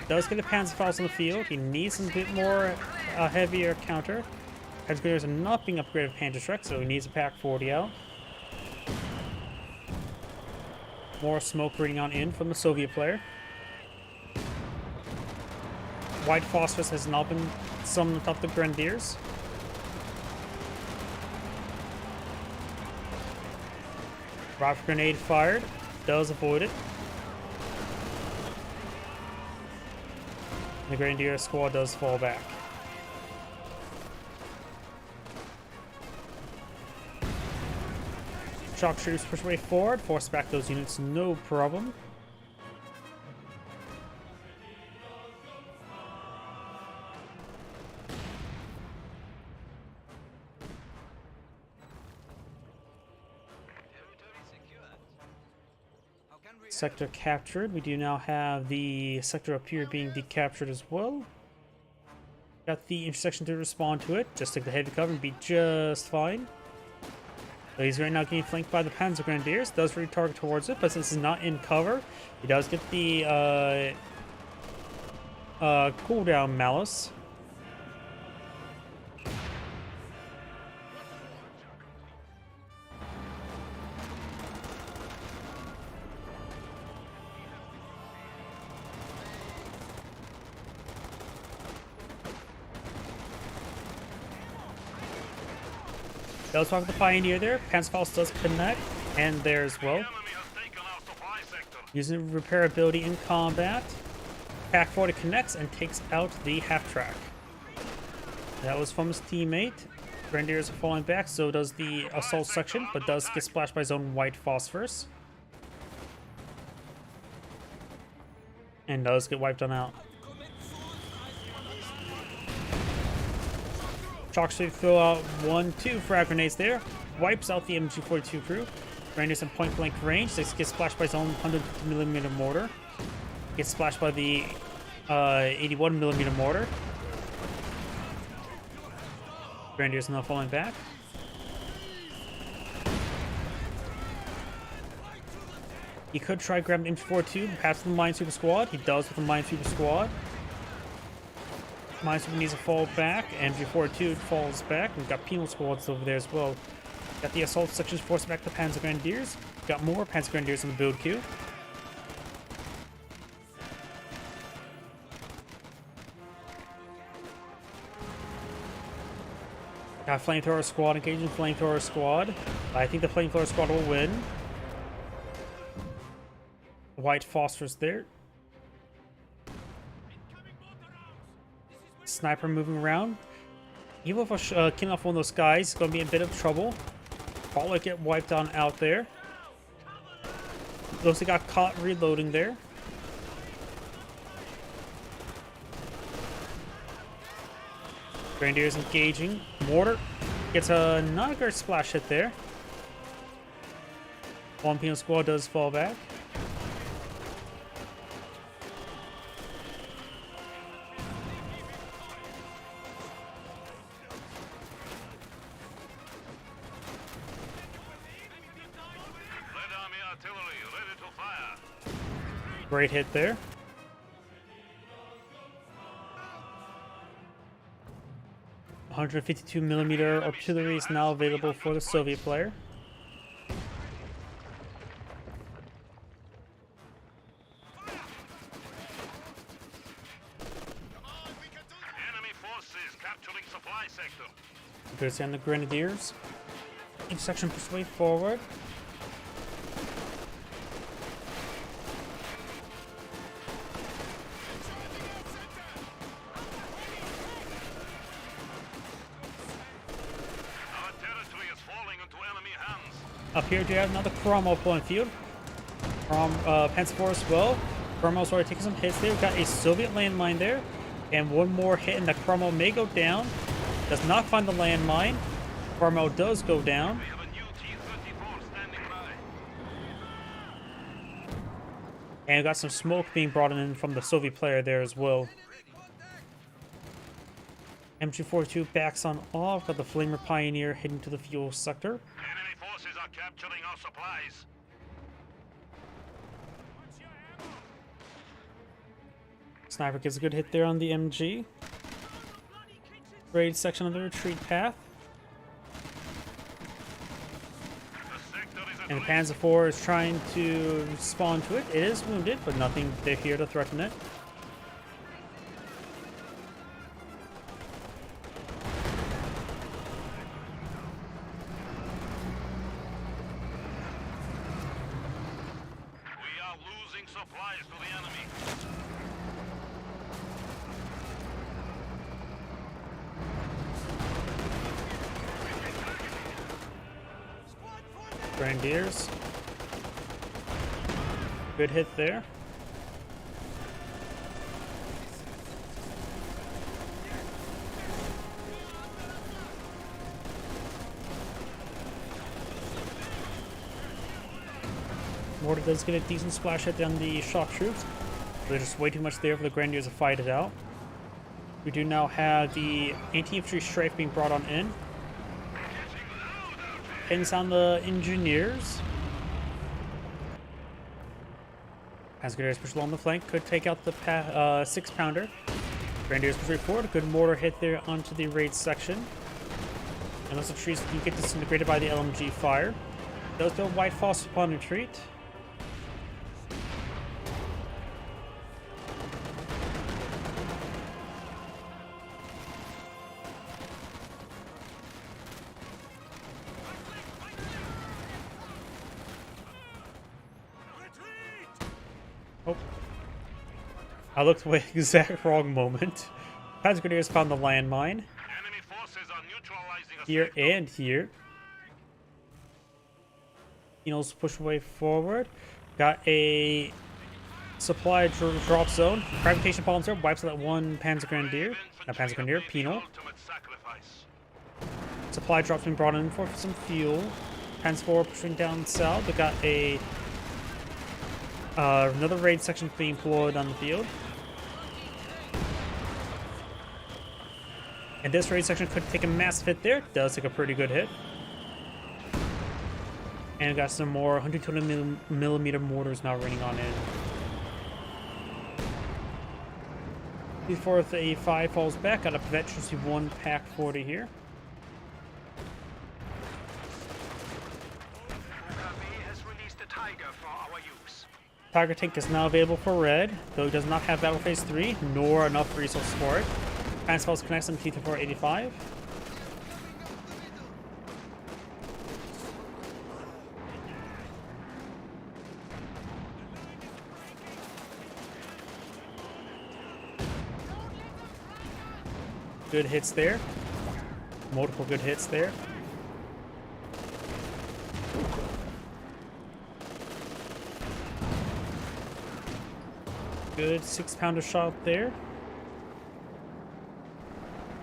Does get the Panzerfaust on the field. He needs a bit more heavier counter. Panzer Grenadiers are not being upgraded with Panzerschreck, so he needs a Pak 40 out. More smoke raining on in from the Soviet player. White Phosphorus has now been summoned on top of the Grenadiers. Rocket grenade fired. Does avoid it. The Grenadier squad does fall back. Shock troops push way forward, force back those units, no problem. Sector captured. We do now have the sector up here being decaptured as well. Got the intersection to respond to it. Just take the heavy cover and be just fine. So he's right now getting flanked by the Panzer Grenadiers. Does retarget towards it, but since it's not in cover, he does get the cooldown Malice. Does talk the Pioneer there. Panzerfaust does connect, and there as well. Using repair ability in combat. Pak 40 connects and takes out the half-track. That was from his teammate. Grenadiers are falling back, so does the assault section, but does get splashed by his own White Phosphorus. And does get wiped on out. Shock Sweep throw out 1-2 frag grenades there. Wipes out the MG42 crew. Grenadiers in point blank range. This gets splashed by his own 150mm mortar. Gets splashed by the 81mm mortar. Grenadiers now falling back. He could try grabbing the MG42, perhaps the Minesweeper squad. He does with the Minesweeper squad. Minesweeper needs to fall back. MG42 falls back. We've got penal squads over there as well. Got the assault sections forced back the Panzer Grenadiers. Got more Panzer Grenadiers in the build queue. Got Flamethrower squad engaging Flamethrower squad. I think the Flamethrower squad will win. White Phosphorus there. Sniper moving around. Even if I killing off one of those guys, it's going to be in a bit of trouble. Probably get wiped on out there. Looks like got caught reloading there. Grenadiers engaging. Mortar gets a not a great splash hit there. One penal squad does fall back. Great hit there. .152mm artillery is now available for the Soviet player. Enemy forces capturing supply sector. Good to the Grenadiers. Intersection push way forward. Up here, do you have another Cromwell pulling field? From Panzer IV as well. Cromwell's already taking some hits there. We've got a Soviet landmine there. And one more hit and the Cromwell may go down. Does not find the landmine. Cromwell does go down. We have a new T-34 standing by. And we got some smoke being brought in from the Soviet player there as well. MG42 backs on off. Got the Flamer Pioneer heading to the fuel sector. Enemy forces are capturing our supplies. Sniper gets a good hit there on the MG. Raid section of the retreat path. The sector is at And the risk. Panzer IV is trying to respond to it. It is wounded, but nothing there here to threaten it. We are losing supplies to the enemy. Grenadiers. Good hit there. Mortar does get a decent splash hit on the shock troops. There's just way too much there for the Grenadiers to fight it out. We do now have the anti-infantry strafe being brought on in. Pins on the engineers. As Grenadiers push along the flank, could take out the 6-pounder. Grenadiers push forward. Good mortar hit there onto the raid section. Unless the trees do get disintegrated by the LMG fire. Does go White Foss upon retreat. Oh. I looked away exact wrong moment. Panzer Grenadiers found the landmine. Enemy forces are neutralizing a Here sector. and here. Enos push away forward. Got a supply drop zone. Fragmentation bombs there. Wipes out that one Panzer Grenadier. Not Panzer Grenadier, Penal. Ultimate sacrifice. Supply drops been brought in for some fuel. Panzer 4 pushing down south. They got a another raid section being deployed on the field. And this raid section could take a massive hit there. Does take a pretty good hit. And got some more 120 millimeter mortars now raining on in. Before the A5 falls back, got a Veterans 1 Pack 40 here. UKV has released a Tiger for our use. Tiger tank is now available for red, though it does not have Battle Phase 3, nor enough resources for it. Transfers connects on T-485. Good hits there. Multiple good hits there. Good 6-pounder shot there.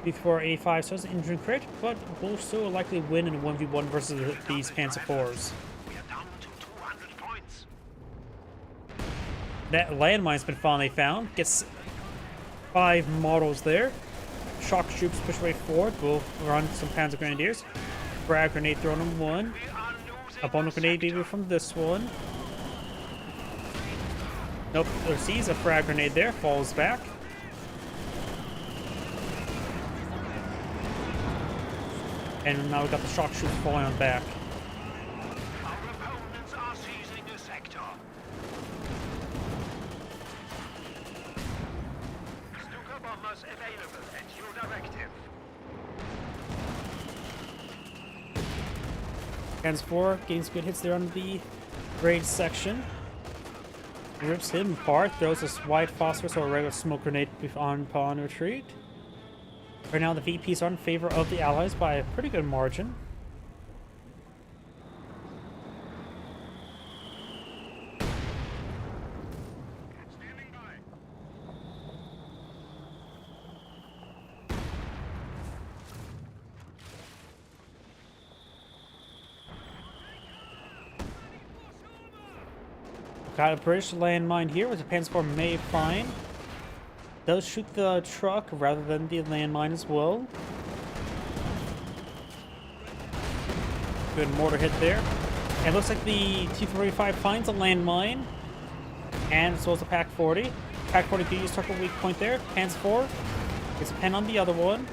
Before A5 starts the injury crit, but will still likely win in a 1v1 versus these Panzer IVs. We are down to 200 points. That landmine's been finally found. Gets 5 models there. Shock troops push way forward. We'll run some Panzer Grenadiers. Frag grenade thrown on one. We are losing A bundle the grenade sector. maybe from this one. Nope, there sees a frag grenade there. Falls back. And now we got the shock troops falling on back. Our opponents are seizing the sector. Stuka bombers available at your directive. Hands 4 gains good hits there on the raid section. Rips him apart, throws this white phosphorus or a regular smoke grenade upon retreat. Right now the VPs are in favor of the Allies by a pretty good margin. Got a British landmine here, which the Panzer IV may find. Does shoot the truck rather than the landmine as well. Good mortar hit there. And it looks like the T-485 finds a landmine. And so is the PaK-40. PaK-40 can use circle weak point there. Panzer IV gets a pen on the other one.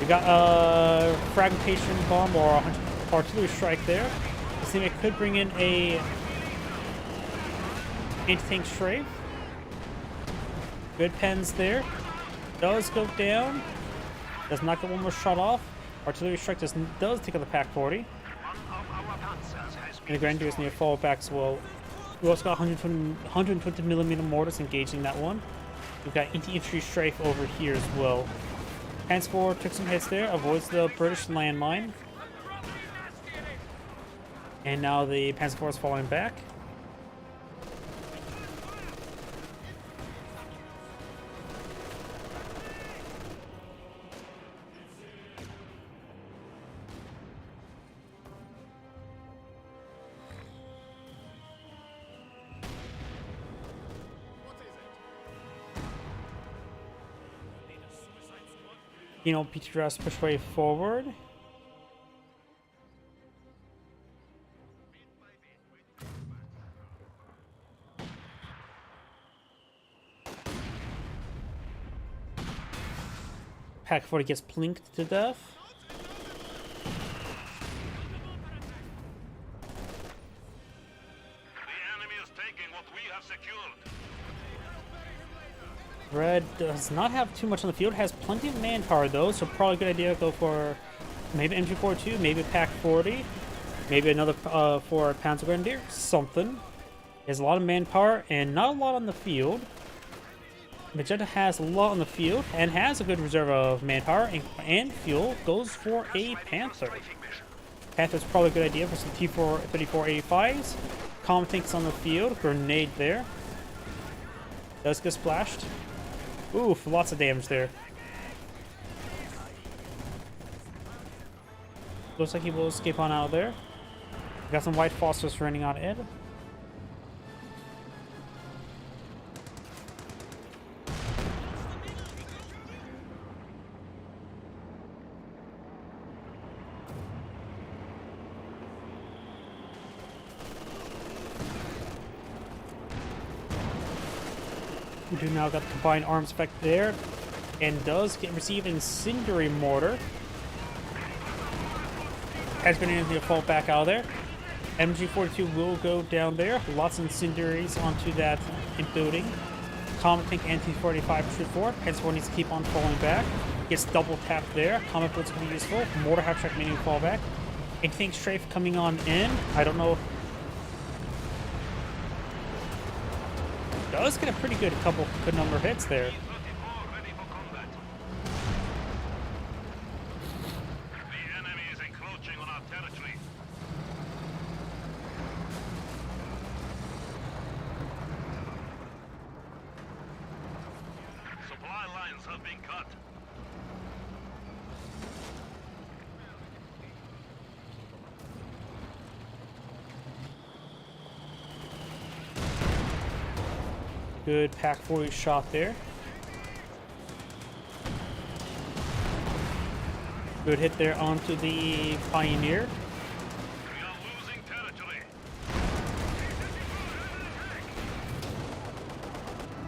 We got a fragmentation bomb or a artillery strike there. This thing could bring in a anti-tank strafe. Good pens there. Does go down. Does not get one more shot off. Artillery strike does take out the PaK-40. And the Grenadiers need to fall back as well. We also got 120 millimeter mortars engaging that one. We've got anti-infantry strafe over here as well. Panzer IV took some hits there, avoids the British landmine. And now the Panzer IV is falling back. You know, PTRS push way forward. PaK-40 gets plinked to death. The enemy is taking what we have secured. Red does not have too much on the field, has plenty of manpower though, so probably a good idea to go for maybe MG42, maybe PaK-40, maybe another for Panzer Grenadier, something. He has a lot of manpower and not a lot on the field. Magenta has a lot on the field and has a good reserve of manpower and fuel, goes for a Panther. Panther's probably a good idea for some T-3485s. Comm tanks on the field, grenade there. Does get splashed. Oof, lots of damage there. Looks like he will escape on out of there. Got some white phosphorus running on Ed. We do now got the combined arms effect there, and does receive incendiary mortar. As Grenadiers need to fall back out of there. MG42 will go down there. Lots of incendiaries onto that building. Comet Tank and T-45 shoot forward. Panzer IV needs to keep on falling back. Gets double tapped there. Comet Blitz can be useful. Mortar half track meaning fall back. Anti-tank strafe coming on in. I don't know. Does get a pretty good number of hits there. T-34 ready for combat. The enemy is encroaching on our territory. Supply lines have been cut. Good PaK-40 shot there. Good hit there onto the Pioneer. We are losing territory.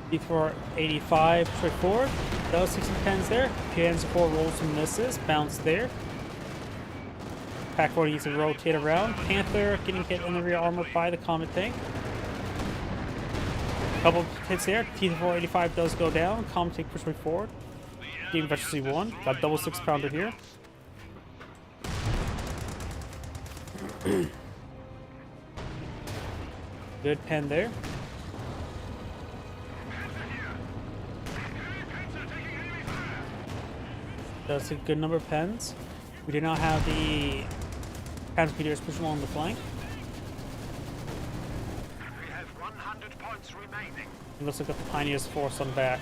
T-485 straight forward. Those 60 pens there. Panzer IV rolls some misses. Bounce there. PaK-40 needs to rotate around. Panther getting hit in the rear armor by the Comet Tank. Couple hits there. T-485 does go down. Comet Tank push way forward. Game Veteran C1. Got double 6-pounder here. Good pen there. That's a good number of pens. We do not have the Panzer Peters pushing along the flank. We have 100 points remaining. It looks like the Pioneers force on back.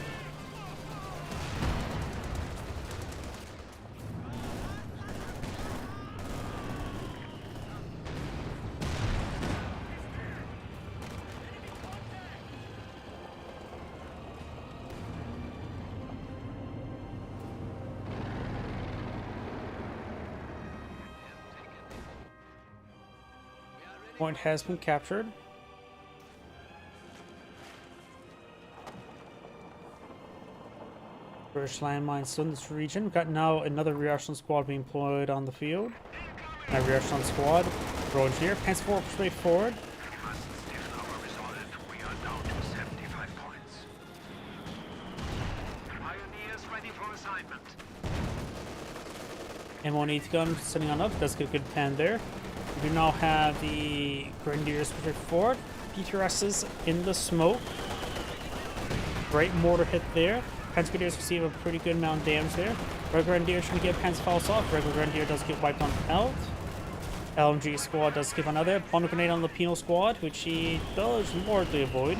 Point has been captured. British landmines still in this region. We've got now another rear echelon squad being deployed on the field. A rear echelon squad. Roll engineer. Pants forward, straight forward. We must stiffen our resolve. We are down to 75 points. Pioneers ready for assignment. M180 gun sitting on up. Does get a good pan there. We do now have the Grenadiers straight forward. PTRSs in the smoke. Great mortar hit there. Panzer Grenadiers receive a pretty good amount of damage there. Regular Grenadier trying to get Panzer falls off. Regular Grenadier does get wiped on out. LMG squad does skip another. Bundle grenade on the penal squad, which he does largely avoid.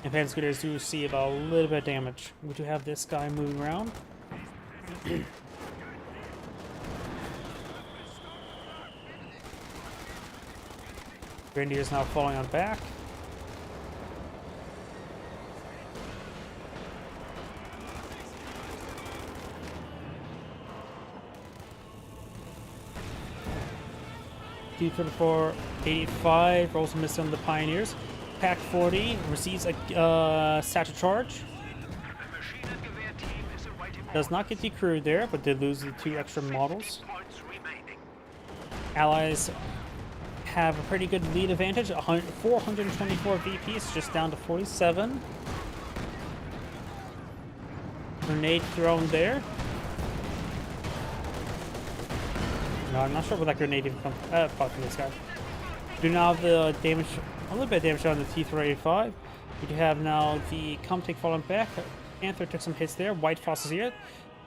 And Panzer Grenadiers do receive a little bit of damage. We do have this guy moving around. Grenadiers now falling on back. T-34, 85 rolls a miss on the Pioneers. Pack 40 receives a satchel charge. Does not get decrewed there, but did lose the 2 extra models. Allies have a pretty good lead advantage. 424 VPs, just down to 47. Grenade thrown there. No, I'm not sure where that grenade even comes from this guy. Do now have the damage, a little bit of damage on the T-385. We do have now the Comtake falling back. Panther took some hits there. White Foss is here.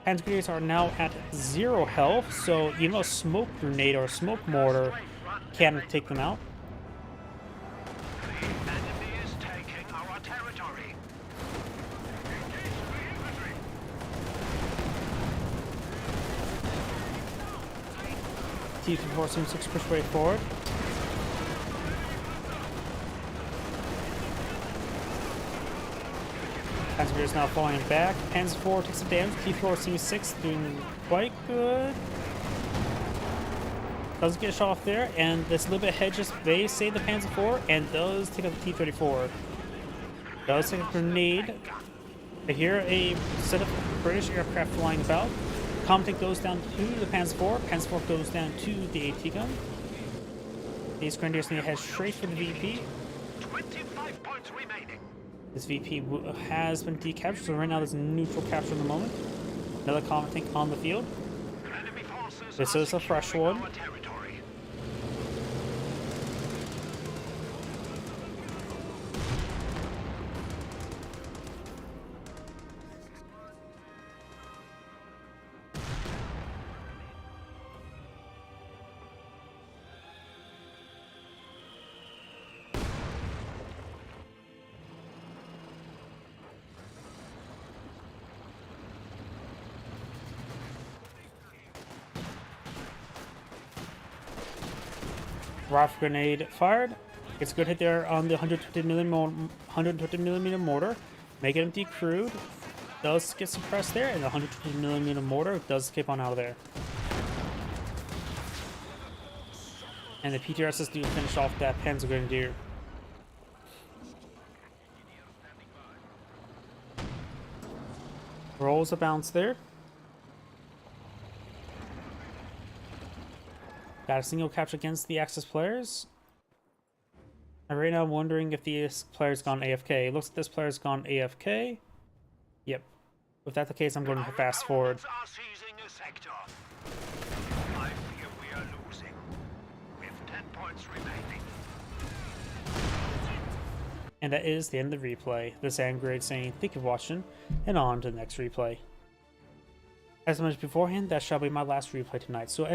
Panzer Grenadiers are now at 0 health, so even a smoke grenade or a smoke mortar can take them out. The enemy is taking our territory. T-34 seems to push way forward. Panzer is now falling back. Panzer 4 takes some damage. T-34 seems 6 doing quite good. Doesn't get shot off there, and this little bit of hedges they save the Panzer 4 and does take out the T-34. Does take a grenade. I hear a set of British aircraft flying about. Comtake goes down to the Panzer 4. Panzer 4 goes down to the AT gun. These Grenadiers need to head straight for the VP. 25 points remaining. This VP has been decaptured, so right now there's a neutral capture in the moment. Another Comtake on the field. Enemy forces This are is a fresh securing one. our territory. Rifle grenade fired. Gets a good hit there on the 120 millimeter mortar. Making him decrewed. Does get suppressed there, and the 120 millimeter mortar does skip on out of there. And the PTRSs do finish off that Panzer Grenadier. Rolls a bounce there. Got a single capture against the Axis players. And right now I'm wondering if this player's gone AFK. It looks like this player's gone AFK. Yep. If that's the case, I'm going to fast forward. Our opponents are seizing a sector. I fear we are losing. With 10 points remaining. And that is the end of the replay. This is Andgrade saying thank you for watching, and on to the next replay. As I mentioned beforehand, that shall be my last replay tonight. So